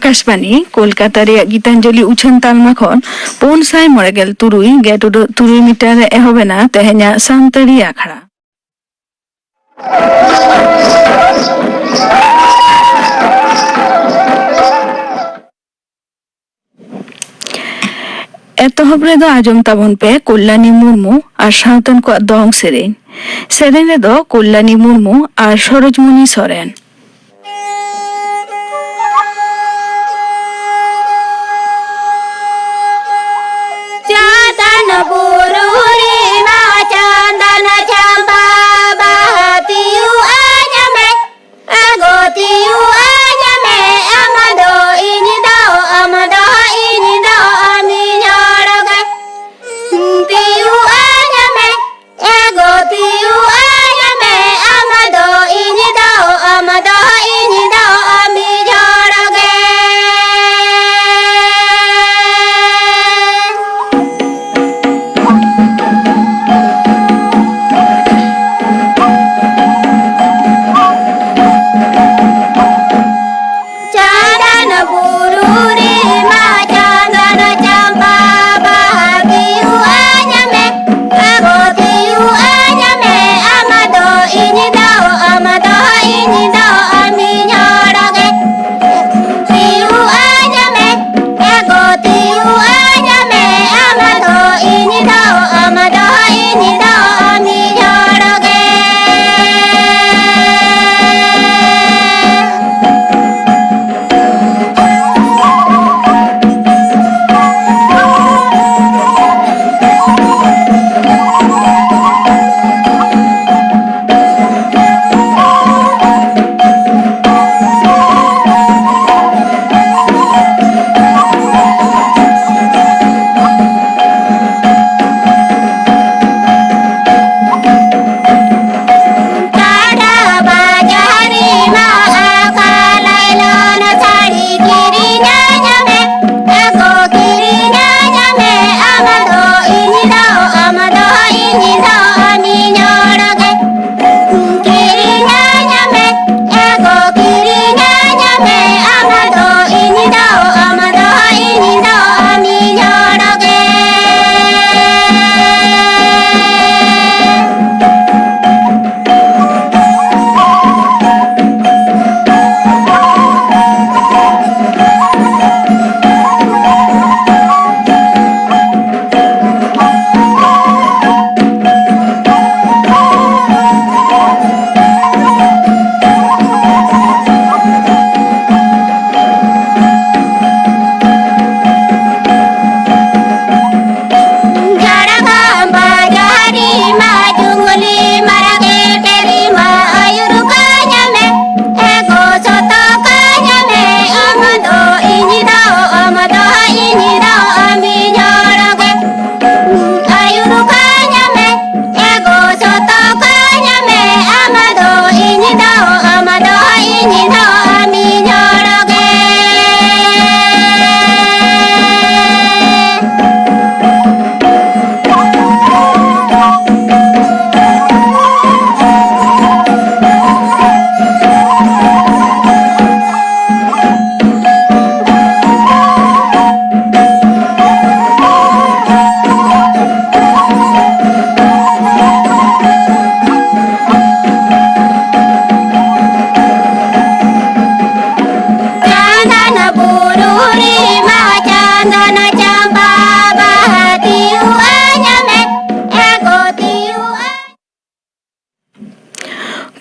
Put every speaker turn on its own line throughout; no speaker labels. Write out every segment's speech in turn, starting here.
आकाशवाणी कोलकाता रे गीतांजलि उछन तालमा खन 493 मीटर एहबेना तेहेnya सानताड़ी आखड़ा एतहब रेदो आजम ताबन पे कल्याणी मुर्मू और सावतन को दंग सेरेन रेदो कल्याणी मुर्मू और सरोजमणि सोरेन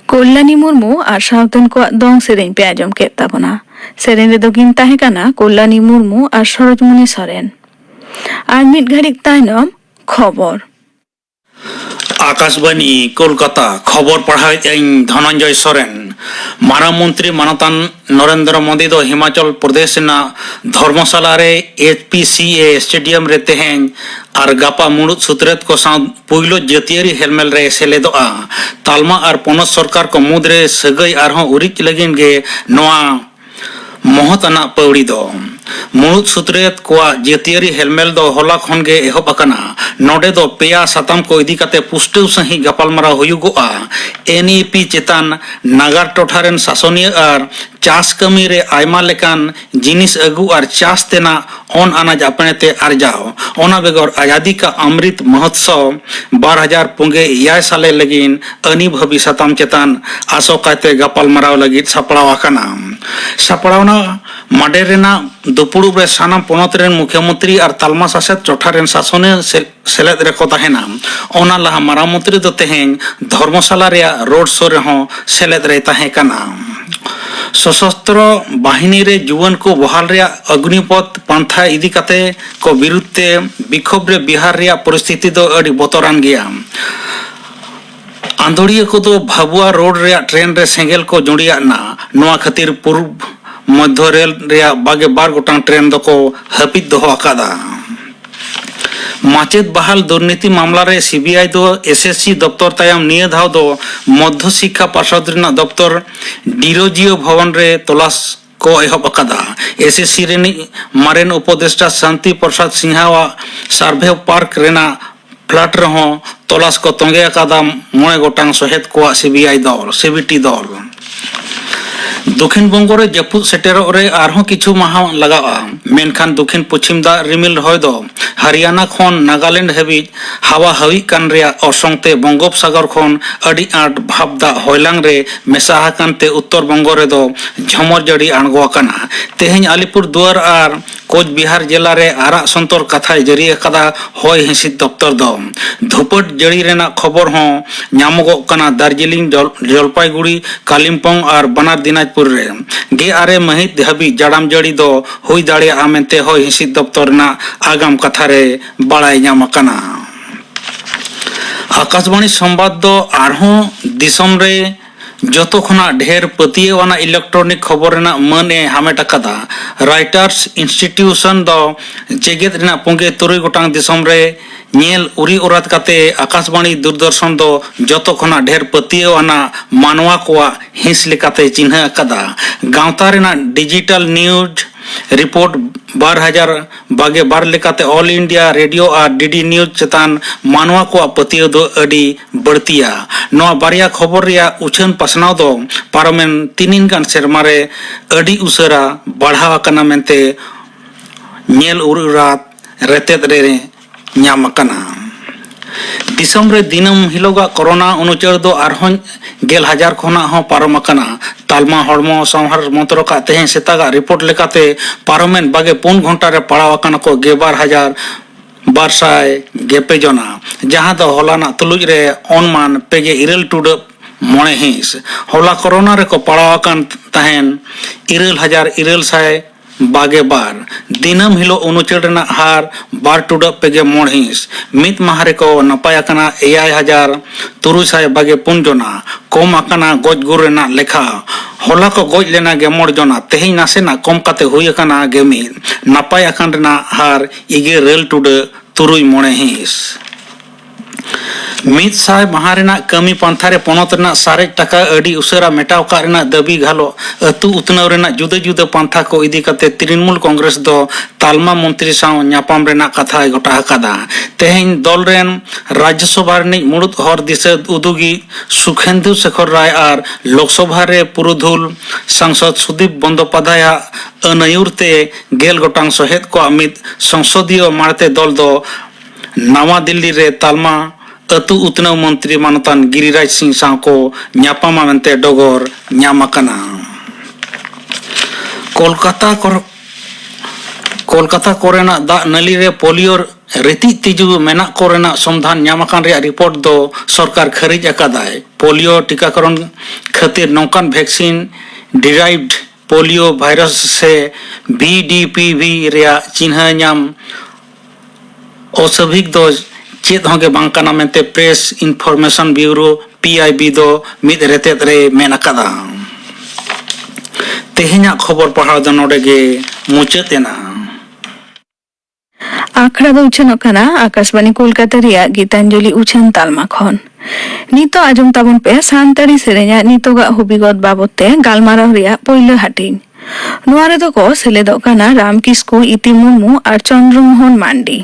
कल्याणी मुर्मू और सावतन को दंग सेरेन पे आजम के ताबना सेरेन रे दोगिन ताहे काना कल्याणी मुर्मू और सरोजमणि सोरेन और मिट घड़िक तायनम खबर
आकाशवाणी कोलकाता खबर पढ़ाई धनंजय सोरेन मानव मंत्री मानतान नरेंद्र मोदी दो हिमाचल प्रदेश ना धर्मशाला रे HPCA स्टेडियम रे तेहेन और गापा मुड़ुद सुतरेत को साथ पुइलो जतियारी हेलमेल रे सेलेदोआ तालमा और पोनस सरकार को मुद्रे सगई आरहों उरिच लगिन गे नोआ महतना पौड़ी दो मुणुद सुत्रेत कोआ जेतियारी हेलमेल दो होला खन गे एहब अकना नोडे दो पेया साताम को इदी कते पुष्टु सही गपालमारा हुयुगोआ एनईपी चेतान नागार टोठारेन शासनिया आर चास कमी रे आयमा लेकान जिनिस अगु आर चास तेना ऑन अनाज अपनेते अर्जाओ ओना बेगोर आजादी का अमृत महोत्सव 2005 साले लगिन अनिभवी साताम चेतान आसोकाते गपालमाराव लगित सपड़ाव आकना सपड़ावना माडेरेना दुपुड़ु रे सानाम पोनत रेन मुख्यमंत्री और तालमा शासक टोठारेन शासनिया सेलेद रेको ताहेना ओना लहा मारा मंत्री दो तेहेन धर्मशाला रे रोड शो रे हो सेलेद रे ताहे कना सशस्त्र बाहिनी रे जुवन को बहाल रे अग्निपथ पंथा इदी कते को विरुद्धे विक्षोभ रे बिहार रे परिस्थिति दो अड़ी बतरान गया आंदोड़िया को दो भाबुआ रोड रे ट्रेन रे सेंगेल को जोड़िया ना नोआ खातिर पूर्व मध्य रेल रे बागे बार गोटांग ट्रेन दो को हपित दो अकादा माचेद बहाल दुर्नीति मामला रे सीबीआई दो एसएससी दफ्तर तायम निये धाव दो मध्य शिक्षा पार्षद रेना दफ्तर डिरोजियो भवन रे तलाश को एहब अकादा एसएससी रेनी मारेन उपदेष्टा शांति प्रसाद सिंहावा सर्वे पार्क रेना फ्लैट रहो तलाश को तोंगे अकादा मोए गोटांग सहेद को सीबीआई दल सीबीटी दल दक्षिण बंगो रे जपुद सेटेरो रे आरहों किछु माहा लगावा मेनखान दक्षिण पश्चिम दा रिमिल होय दो हरियाणा खन नागालैंड हबी हवा हवी कान रे असंगते बंगोपसागर खन अडी आट भाबदा होयलांग रे मेसा हाकानते उत्तर बंगो रे दो झमर जड़ी आणगो आकना तेहेन अलीपुर दुआर आर कोच बिहार जिला रे आरा संतर कथा जरिए कदा होय हिसित दफ्तर दो धुपट जड़ी रेना खबर हो ᱧᱟᱢᱚᱜᱚᱜ कना दार्जिलिंग जलपाईगुड़ी कालिम्पोंग और बनार दिनाजपुर रे गे आरे महित हबी जाड़ाम जड़ी दो हुई दाड़े आमेंते होय हिसित दफ्तर ना आगाम कथा रे बाड़ाय ᱧᱟᱢ कना आकाशवाणी संवाद दो आरहों दिसम रे जतो खना ढेर पतियवाना इलेक्ट्रॉनिक खबर रेना मन ए हामेट अकादा राइटर्स इंस्टीट्यूशन दो जेगेत रेना पुंगे 3 गोटांग दिसम रे नेल उरी उरात काते आकाशवाणी दूरदर्शन दो जतो खना ढेर पतियवाना मानवा कोआ हिंस लेकाते चिन्ह अकादा गांवता रेना डिजिटल न्यूज रिपोर्ट 2022 लेकाते ऑल इंडिया रेडियो और डीडी न्यूज चेतान मानवा को पतियो दो अडी बढ़तिया नवा बारिया खबर रिया उछन पसनाव दो पारमेन 3 गान सेरमारे अडी उसरा बढ़ावा कना मेंते नेल उरात रेतेत रे ᱧᱟᱢ कना दिसम रे दिनम हिलोगा कोरोना अनुचर दो आरहों 10,000 खोना हो पारम कना तालमा हड़मो संहार मंत्र का तेहे सेतागा रिपोर्ट लेकाते पारमेन बागे 4 घंटा रे पड़ाव कना को 12,200 गेपे जना जहां दो होलाना तुलुज रे ओनमान पेगे इरल टुड मोणे हिंस होला कोरोना रे को पड़ाव कन तहेन 12,200 बागे बार दिनम हिलो अनुचर रेना हार 12 टुड पेगे मोण हिंस मित माहरे को नपाय कना 6,300 बागे 5 जना कम आकना गोज गुर रेना लेखा होला को गोज लेना गे मोड़ जना तेही नासे ना कम काते हुई कना गे मित नपाय आकन रेना हार इगे रेल टुड 3 मोणे हिंस मित साय महारेना कमी पंथारे पोनत रेना सारे टका अडी उसरा मेटाव का रेना दबी घालो अतु उतनव रेना जुदा जुदा पंथा को इदी कते तृणमूल कांग्रेस दो तालमा मंत्री साव न्यापाम रेना कथा गोटा हकादा तेहेन दल रेन राज्यसभा रे मुड़ुद हर दिशा उदुगी सुखेंदु शेखर राय और लोकसभा रे पुरुधुल सांसद सुदीप बंदोपाध्याय अनयुरते गेल गोटांग सहेद को अमित संसदीय मारते दल दो नवा दिल्ली रे तालमा अतु उतनव मंत्री मानतान गिरिराज सिंह साव को ᱧᱟᱯᱟᱢᱟ ᱢᱮᱱᱛᱮ ᱰᱚᱜᱚᱨ ᱧᱟᱢ ᱟᱠᱟᱱᱟ कोलकाता कोरेना दा नली रे पोलियो रेती तिजु मेना कोरेना समाधान ᱧᱟᱢ ᱟᱠᱟᱱ ᱨᱮᱭᱟᱜ रिपोर्ट दो सरकार खरीज अकादाय पोलियो टीकाकरण खातिर नौकान वैक्सीन डिराइव्ड पोलियो वायरस से बीडीपीवी रेया चिन्ह ᱧᱟᱢ औषधिक दो चेत होगे बांकाना मेंते प्रेस इन्फॉर्मेशन ब्यूरो पीआईबी दो मिद रेतेत रे मेन अकादा तेहेना खबर पढ़ाव दो नोडे गे मुचातेना
आखड़ा दो उछन कना आकाशवाणी कोलकाता रिया गीतांजलि उछन तालमा खन नितो आजम ताबन पे सांतारी सेरे냐 नितोगा हुबिगत बाबते गालमाराव रिया पहिले हाटिन ᱱᱚᱣᱟ ᱨᱮᱫᱚ ᱠᱚ ᱥᱮᱞᱮᱫᱚᱜ ᱠᱟᱱᱟ ᱨᱟᱢ ᱠᱤᱥᱠᱩ, ᱤᱛᱤ ᱢᱩᱨᱢᱩ ᱟᱨ ᱪᱚᱱᱫᱨᱚᱢᱳᱦᱚᱱ ᱢᱟᱱᱰᱤ।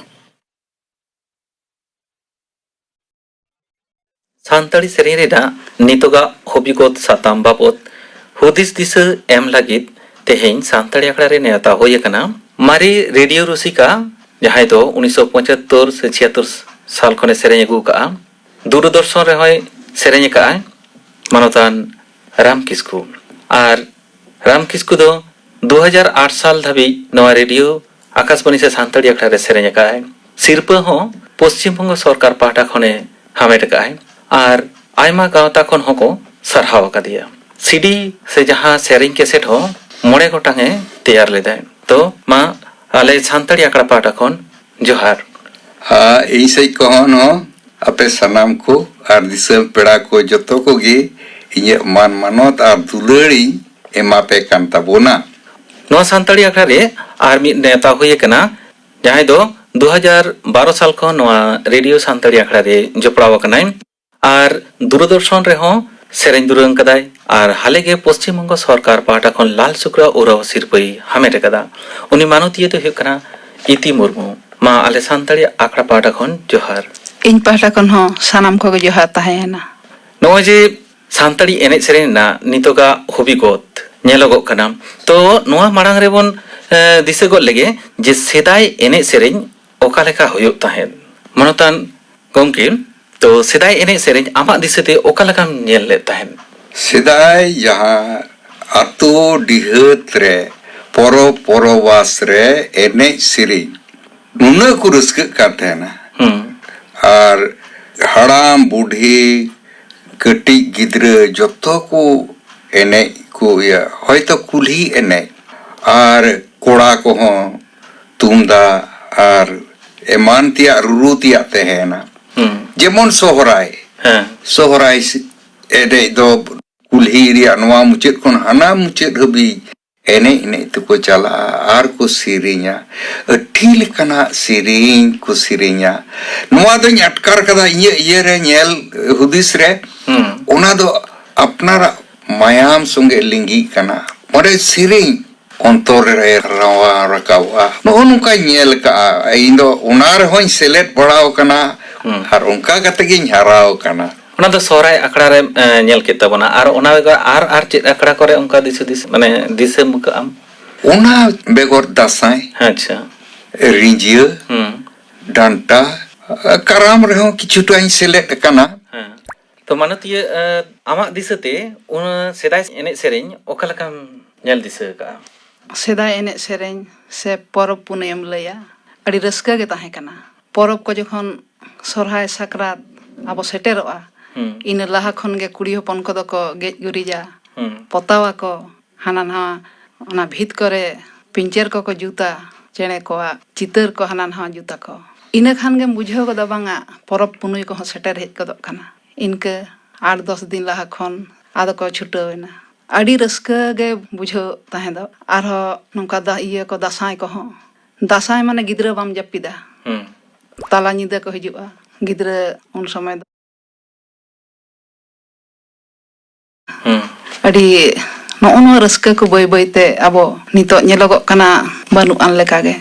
ᱥᱟᱱᱛᱟᱲᱤ ᱥᱮᱨᱮᱧ ᱨᱮᱱᱟᱜ ᱱᱤᱛᱚᱜᱟᱜ ᱦᱚᱵᱤᱜᱚᱛ ᱥᱟᱛᱟᱢ ᱵᱟᱵᱚᱫ ᱦᱩᱫᱤᱥ ᱫᱤᱥᱟᱹ ᱮᱢ ᱞᱟᱹᱜᱤᱫ ᱛᱮᱦᱮᱧ ᱥᱟᱱᱛᱟᱲᱤ ᱟᱠᱷᱲᱟ ᱨᱮ ᱱᱮᱣᱛᱟ ᱦᱩᱭ ᱟᱠᱟᱱᱟ ᱢᱟᱨᱮ ᱨᱮᱰᱤᱭᱳ ᱨᱩᱥᱤᱠᱟ ᱡᱟᱦᱟᱸᱭ ᱫᱚ 1975 ᱥᱮ 76 ᱥᱟᱞ ᱠᱷᱚᱱᱮ ᱥᱮᱨᱮᱧ ᱟᱹᱜᱩ ᱠᱟᱜᱼᱟ, ᱫᱩᱨᱫᱚর্শন ᱨᱮᱦᱚᱸᱭ ᱥᱮᱨᱮᱧ ᱟᱠᱟᱜᱼᱟ ᱢᱟᱱᱚᱛᱟᱱ ᱨᱟᱢ ᱠᱤᱥᱠᱩ। ᱟᱨ ᱨᱟᱢ ᱠᱤᱥᱠᱩ ᱫᱚ 2008 ᱥᱟᱞ ᱫᱷᱟᱹᱵᱤᱡ ᱱᱚᱣᱟ ᱨᱮᱰᱤᱭᱳ ᱟᱠᱟশবাণী ᱥᱮ ᱥᱟᱱᱛᱟᱲᱤ ᱟᱠᱷᱲᱟ ᱨᱮ ᱥᱮᱨᱮᱧ ᱟᱠᱟᱜᱼᱟᱭ। ᱥᱤᱨᱯᱟᱹ ᱦᱚᱸ ᱯᱚᱥᱪᱤᱢ ᱵᱚᱝᱜᱚ ᱥᱚᱨᱠᱟর ᱯᱟᱦᱴᱟ ᱠᱷᱚᱱᱮ ᱦᱟᱢᱮᱴ ᱟᱠᱟᱜᱼᱟᱭ ᱟᱨ ᱟᱭᱢᱟ ᱜᱟᱶᱛᱟ ᱠᱷᱚᱱ ᱦᱚᱸᱠᱚ ᱥᱟᱨᱦᱟᱣ ᱟᱠᱟᱫᱮᱭᱟ। সিডি সে যাহা সেরিং ক্যাসেট হো 9 গটাঙে তৈয়ার লেদায়। তো মা আলে সান্তাড়ি আখড়া পাটা খন জোহার।
ᱤᱧ ᱥᱮᱡ ᱠᱚᱦᱚᱸ ᱦᱚᱸ ᱟᱯᱮ ᱥᱟᱱᱟᱢ ᱠᱚ ᱟᱨ ᱫᱤᱥᱚᱢ ᱯᱮᱲᱟ ᱠᱚ ᱡᱚᱛᱚ ᱠᱚᱜᱮ ᱤᱧᱟᱹᱜ ᱢᱟᱱ ᱢᱟᱱᱚᱛ ᱟᱨ ᱫᱩᱞᱟᱹᱲᱤᱧ ᱮᱢᱟᱯᱮ ᱠᱟᱱ ᱛᱟᱵᱚᱱᱟ।
ᱱᱚᱣᱟ ᱥᱟᱱᱛᱟᱲᱤ ᱟᱠᱷᱲᱟ ᱨᱮ ᱟᱨ ᱢᱤᱫ ᱱᱮᱣᱛᱟ ᱦᱩᱭ ᱟᱠᱟᱱᱟ ᱡᱟᱦᱟᱸᱭ ᱫᱚ 2012 ᱥᱟᱞ ᱠᱷᱚᱱ ᱱᱚᱣᱟ ᱨᱮᱰᱤᱭᱳ ᱥᱟᱱᱛᱟᱲᱤ ᱟᱠᱷᱲᱟ ᱨᱮ ᱡᱚᱯᱲᱟᱣ ᱟᱠᱟᱱᱟᱭ ᱟᱨ দূরদর্শন ᱨᱮᱦᱚᱸ ᱥᱮᱨᱮᱧ ᱫᱩᱨᱟᱹᱝ ᱠᱟᱫᱟᱭ ᱟᱨ ᱦᱟᱞᱮᱜᱮ ᱯᱚᱥᱪᱤᱢ ᱵᱚᱝᱜᱚ ᱥᱚᱨᱠᱟর ᱯᱟᱦᱴᱟ ᱠᱷᱚᱱ ᱞᱟᱞ ᱥᱩᱠᱨᱟ ᱳᱨᱟᱣ ᱥᱤᱨᱯᱟᱹᱭ ᱦᱟᱢᱮᱴ ᱟᱠᱟᱫᱟ। ᱩᱱᱤ ᱢᱟᱱᱚᱛᱤᱭᱟᱹ ᱫᱚ ᱦᱩᱭᱩᱜ ᱠᱟᱱᱟ ᱤᱛᱤ ᱢᱩᱨᱢᱩ। ᱢᱟ ᱟᱞᱮ ᱥᱟᱱᱛᱟᱲᱤ ᱟᱠᱷᱲᱟ ᱯᱟᱦᱴᱟ ᱠᱷᱚᱱ ᱡᱚᱦᱟᱨ।
ᱤᱧ ᱯᱟᱦᱴᱟ ᱠᱷᱚᱱ ᱦᱚᱸ ᱥᱟᱱᱟᱢ ᱠᱚᱜᱮ ᱡᱚᱦᱟᱨ ᱛᱟᱦᱮᱸᱭᱮᱱᱟ।
ᱱᱚᱜᱼᱚᱭ ᱡᱮ ᱥᱟᱱᱛᱟᱲᱤ ᱮᱱᱮᱡ ᱥᱮᱨᱮᱧ ᱨᱮᱱᱟᱜ ᱱᱤᱛᱚᱜᱟᱜ ᱦᱚᱵᱤᱜᱚᱛ ᱧᱮᱞᱚᱜᱚᱜ ᱠᱟᱱᱟ, ᱛᱚ ᱱᱚᱣᱟ ᱢᱟᱲᱟᱝ ᱨᱮᱵᱚᱱ ᱫᱤᱥᱟᱹ ᱜᱚᱫ ᱞᱮᱜᱮ ᱡᱮ ᱥᱮᱫᱟᱭ ᱮᱱᱮᱡ ᱥᱮᱨᱮᱧ ᱚᱠᱟ ᱞᱮᱠᱟ ᱦᱩᱭᱩᱜ ᱛᱟᱦᱮᱸᱫ। ᱢᱟᱱᱚᱛᱟᱱ ᱜᱚᱝᱠᱮ, ᱛᱚ ᱥᱮᱫᱟᱭ ᱮᱱᱮᱡ ᱥᱮᱨᱮᱧ ᱟᱢᱟᱜ ᱫᱤᱥᱟᱹᱛᱮ ᱚᱠᱟ ᱞᱮᱠᱟᱢ ᱧᱮᱞ ᱞᱮᱫ ᱛᱟᱦᱮᱸᱫ?
ᱥᱮᱫᱟᱭ ᱡᱟᱦᱟᱸ ᱟᱛᱳ ᱰᱤᱦᱟᱹᱛ ᱨᱮ ᱯᱚᱨᱚᱵᱽ ᱯᱚᱨᱚᱵᱟᱥ ᱨᱮ ᱮᱱᱮᱡ ᱥᱮᱨᱮᱧ ᱱᱩᱱᱟᱹᱜ ᱠᱚ ᱨᱟᱹᱥᱠᱟᱹᱜ ᱠᱟᱱ ᱛᱟᱦᱮᱱᱟ। ᱟᱨ ᱦᱟᱲᱟᱢ ᱵᱩᱰᱷᱤ ᱠᱟᱹᱴᱤᱡ ᱜᱤᱫᱽᱨᱟᱹ ᱡᱚᱛᱚ ᱠᱚ ᱮᱱᱮᱡ ᱠᱚ ᱦᱚᱭᱛᱚ ᱠᱩᱞᱦᱤ ᱮᱱᱮᱡ ᱟᱨ ᱠᱚᱲᱟ ᱠᱚᱦᱚᱸ ᱛᱩᱢᱫᱟᱜ ᱟᱨ ᱮᱢᱟᱱ ᱛᱮᱭᱟᱜ ᱨᱩᱨᱩ ᱛᱮᱭᱟᱜ ᱛᱟᱦᱮᱱᱟ। ᱡᱮᱢᱚᱱ ᱥᱚᱦᱨᱟᱭ ᱮᱱᱮᱡ ᱫᱚ ᱠᱩᱞᱦᱤ ᱨᱮᱭᱟᱜ ᱱᱚᱣᱟ ᱢᱩᱪᱟᱹᱫ ᱠᱷᱚᱱ ᱦᱟᱱᱟ ᱢᱩᱪᱟᱹᱫ ᱦᱟᱹᱵᱤᱡ ᱮᱱᱮᱡ ᱮᱱᱮᱡ ᱛᱮᱠᱚ ᱪᱟᱞᱟᱜᱼᱟ ᱟᱨ ᱠᱚ ᱥᱮᱨᱮᱧᱟ। ᱟᱹᱰᱤ ᱞᱮᱠᱟᱱᱟᱜ ᱥᱮᱨᱮᱧ ᱠᱚ ᱥᱮᱨᱮᱧᱟ। ᱱᱚᱣᱟ ᱫᱚᱧ ᱟᱴᱠᱟᱨ ᱠᱟᱫᱟ ᱤᱧᱟᱹᱜ ᱤᱭᱟᱹᱨᱮ ᱧᱮᱞ ᱦᱩᱫᱤᱥ ᱨᱮ ᱚᱱᱟ ᱫᱚ ᱟᱯᱱᱟᱨᱟᱜ ᱢᱟᱭᱟᱢ ᱥᱚᱸᱜᱮ ᱞᱤᱸᱜᱤᱜ ᱠᱟᱱᱟ। ᱚᱸᱰᱮ ᱥᱮᱨᱮᱧ ᱚᱱᱛᱚᱨ ᱨᱮ ᱨᱟᱣᱟ ᱨᱟᱠᱟᱵᱚᱜᱼᱟ। ᱱᱚᱜᱼᱚ ᱱᱚᱝᱠᱟᱧ ᱧᱮল ᱠᱟᱜᱼᱟ। ᱤᱧ ᱫᱚ ᱚᱱᱟ ᱨᱮᱦᱚᱸᱧ ᱥᱮᱞᱮᱫ ᱵᱟᱲᱟᱣ ᱠᱟᱱᱟ ᱟर ᱚᱱᱠᱟ ᱠᱟᱛᱮ ᱜᱤᱧ ᱦᱟᱨᱟᱣ ᱠᱟᱱᱟ।
ᱚᱱᱟ ᱫᱚ ᱥᱚᱦᱨᱟᱭ ᱟᱠᱷᱲᱟ ᱨᱮ ᱧᱮल ᱠᱮᱫ ᱛᱟᱵᱚᱱᱟ ᱟᱨ ᱚᱱᱟ ᱵᱮᱜᱚᱨ ᱟᱨ ᱪᱮᱫ ᱟᱠᱷᱲᱟ ᱠᱚᱨᱮ ᱚᱱᱠᱟ ᱫᱤᱥᱟᱹ ᱢᱟᱱᱮ ᱫᱤᱥᱟᱹᱢ ᱠᱟᱜᱼᱟᱢ?
ᱚᱱᱟ ᱵᱮᱜᱚᱨ ᱫᱟᱸᱥᱟᱭ,
ᱟᱪᱪᱷᱟ,
ᱨᱤᱸᱡᱷᱟᱹ, ᱰᱟᱱᱴᱟ, ᱠᱟᱨᱟᱢ ᱨᱮᱦᱚᱸ ᱠᱤᱪᱷᱩᱴᱟᱧ ᱥᱮᱞᱮᱫ ᱟᱠᱟᱱᱟ।
ᱛᱚ ᱢᱟᱱᱚᱛᱤᱭᱟᱹ ᱟᱢᱟᱜ ᱫᱤᱥᱟᱹᱛᱮ ᱚᱱᱟ ᱥᱮᱫᱟᱭ ᱮᱱᱮᱡ ᱥᱮᱨᱮᱧ ᱚᱠᱟ ᱞᱮᱠᱟᱢ ᱧᱮᱞ ᱫᱤᱥᱟᱹ ᱠᱟᱜᱼᱟ?
ᱥᱮᱫᱟᱭ ᱮᱱᱮᱡ ᱥᱮᱨᱮᱧ ᱥᱮ ᱯᱚᱨᱚᱵᱽ ᱯᱩᱱᱟᱹᱭᱮᱢ ᱞᱟᱹᱭᱟ, ᱟᱹᱰᱤ ᱨᱟᱹᱥᱠᱟᱹ ᱜᱮ ᱛᱟᱦᱮᱸ ᱠᱟᱱᱟ। ᱯᱚᱨᱚᱵᱽ ᱠᱚ ᱡᱚᱠᱷᱚᱱ ᱥᱚᱨᱦᱟᱭ ᱥᱟᱠᱨᱟᱛ ᱟᱵᱚ ᱥᱮᱴᱮᱨᱚᱜᱼᱟ, ᱤᱱᱟᱹ ᱞᱟᱦᱟ ᱠᱷᱚᱱ ᱜᱮ ᱠᱩᱲᱤ ᱦᱚᱯᱚᱱ ᱠᱚᱫᱚ ᱠᱚ ᱜᱮᱡ ᱜᱩᱨᱤᱡᱟ, ᱯᱚᱛᱟᱣᱟᱠᱚ, ᱦᱟᱱᱟ ᱱᱟᱣᱟ ᱚᱱᱟ ᱵᱷᱤᱛ ᱠᱚᱨᱮ ᱯᱤᱧᱪᱟᱹᱨ ᱠᱚᱠᱚ ᱡᱩᱛᱟ, ᱪᱮᱬᱮ ᱠᱚᱣᱟᱜ ᱪᱤᱛᱟᱹᱨ ᱠᱚ ᱦᱟᱱᱟ ᱱᱟᱣᱟ ᱡᱩᱛᱟᱠᱚ। ᱤᱱᱟᱹ ᱠᱷᱟᱱ ᱜᱮᱢ ᱵᱩᱡᱷᱟᱹᱣ ᱜᱚᱫᱟ ᱵᱟᱝᱟ ᱯᱚᱨᱚᱵᱽ ᱯᱩᱱᱟᱹᱭ ᱠᱚᱦᱚᱸ ᱥᱮᱴᱮᱨ ᱦᱮᱡ ᱜᱚᱫᱚᱜ ᱠᱟᱱᱟ। ᱤᱱᱠᱟᱹ 8-10 ᱫᱤᱱ ᱞᱟᱦᱟ ᱠᱷᱚᱱ ᱟᱫᱚ ᱠᱚ ᱪᱷᱩᱴᱟᱹᱣ ᱮᱱᱟ। ᱟᱹᱰᱤ ᱨᱟᱹᱥᱠᱟᱹ ᱜᱮ ᱵᱩᱡᱷᱟᱹᱣ ᱛᱟᱦᱮᱸ ᱫᱚ। ᱟᱨᱦᱚᱸ ᱱᱚᱝᱠᱟ ᱤᱭᱟᱹ ᱠᱚ ᱫᱟᱸᱥᱟᱭ ᱠᱚᱦᱚᱸ, ᱫᱟᱸᱥᱟᱭ ᱢᱟᱱᱮ ᱜᱤᱫᱽᱨᱟᱹ ᱵᱟᱢ ᱡᱟᱹᱯᱤᱫᱟ, ᱛᱟᱞᱟ ᱧᱤᱫᱟᱹ ᱠᱚ ᱦᱤᱡᱩᱜᱼᱟ ᱜᱤᱫᱽᱨᱟᱹ ᱩᱱ ᱥᱚᱢᱚᱭ ᱫᱚ ᱟᱹᱰᱤ ᱱᱚᱜᱼᱚ ᱱᱚᱣᱟ ᱨᱟᱹᱥᱠᱟᱹ ko ᱵᱟᱹᱭ ᱵᱟᱹᱭᱛᱮ ᱟᱵᱚ ᱱᱤᱛᱚᱜ ᱧᱮᱞᱚᱜᱚᱜ ᱠᱟᱱᱟ ᱵᱟᱹᱱᱩᱜ ᱟᱱ ᱞᱮᱠᱟᱜᱮ।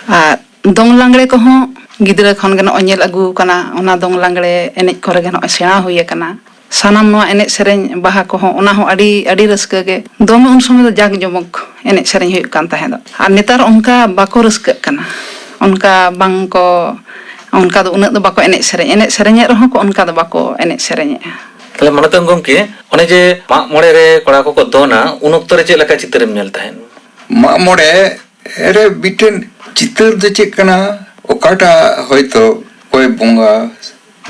ᱟᱨ ᱫᱚᱝ ᱞᱟᱜᱽᱲᱮ ᱠᱚᱦᱚᱸ ᱜᱤᱫᱽᱨᱟᱹ ᱠᱷᱚᱱ ᱜᱮ ᱱᱚᱜᱼᱚᱭ ᱧᱮᱞ ᱟᱹᱜᱩ ᱠᱟᱱᱟ। ᱚᱱᱟ ᱫᱚᱝ ᱞᱟᱜᱽᱲᱮ ᱮᱱᱮᱡ ᱠᱚᱨᱮ ᱜᱮ ᱱᱚᱜᱼᱚᱭ ᱥᱮᱬᱟ ᱦᱩᱭ ᱟᱠᱟᱱᱟ। ᱥᱟᱱᱟᱢ ᱱᱚᱣᱟ ᱮᱱᱮᱡ ᱥᱮᱨᱮᱧ ᱵᱟᱦᱟ ᱠᱚᱦᱚᱸ ᱚᱱᱟ ᱦᱚᱸ ᱟᱹᱰᱤ ᱨᱟᱹᱥᱠᱟᱹ ᱜᱮ ᱫᱚᱢᱮ ᱩᱱ ᱥᱚᱢᱚᱭ ᱫᱚ ᱡᱟᱠ ᱡᱚᱢᱚᱠ ᱮᱱᱮᱡ ᱥᱮᱨᱮᱧ ᱦᱩᱭᱩᱜ ᱠᱟᱱ ᱛᱟᱦᱮᱸ ᱫᱚ। ᱟᱨ ᱱᱮᱛᱟᱨ ᱚᱱᱠᱟ ᱵᱟᱠᱚ ᱨᱟᱹᱥᱠᱟᱹᱜ ᱠᱟᱱᱟ, ᱚᱱᱠᱟ ᱵᱟᱝᱠᱚ ᱚᱱᱠᱟ ᱫᱚ ᱩᱱᱟᱹᱜ ᱫᱚ ᱵᱟᱠᱚ ᱮᱱᱮᱡ ᱥᱮᱨᱮᱧᱮᱫ ᱨᱮᱦᱚᱸ ᱠᱚ ᱚᱱᱠᱟ ᱫᱚ ᱵᱟᱠᱚ ᱮᱱᱮᱡ ᱥᱮᱨᱮᱧᱮᱜᱼᱟ।
ᱛᱟᱦᱞᱮ ᱢᱟᱱᱚᱛᱟᱱ ᱜᱚᱝᱠᱮ, ᱚᱱᱮ ᱡᱮ ᱢᱟᱜ ᱢᱚᱬᱮ ᱨᱮ ᱠᱚᱲᱟ ᱠᱚᱠᱚ ᱫᱚᱱᱟ ᱩᱱ ᱚᱠᱛᱚ ᱨᱮ ᱪᱮᱫ ᱞᱮᱠᱟ ᱪᱤᱛᱟᱹᱨᱮᱢ ᱧᱮᱞ ᱛᱟᱦᱮᱸᱫ?
ᱢᱟᱜ ᱢᱚᱬᱮ ᱨᱮ ᱢᱤᱫᱴᱮᱱ ᱪᱤᱛᱟᱹᱨ ᱫᱚ ᱪᱮᱫ ᱠᱟᱱᱟ, ᱚᱠᱟᱴᱟᱜ ᱦᱚᱭᱛᱚ ᱚᱠᱚᱭ ᱵᱚᱸᱜᱟ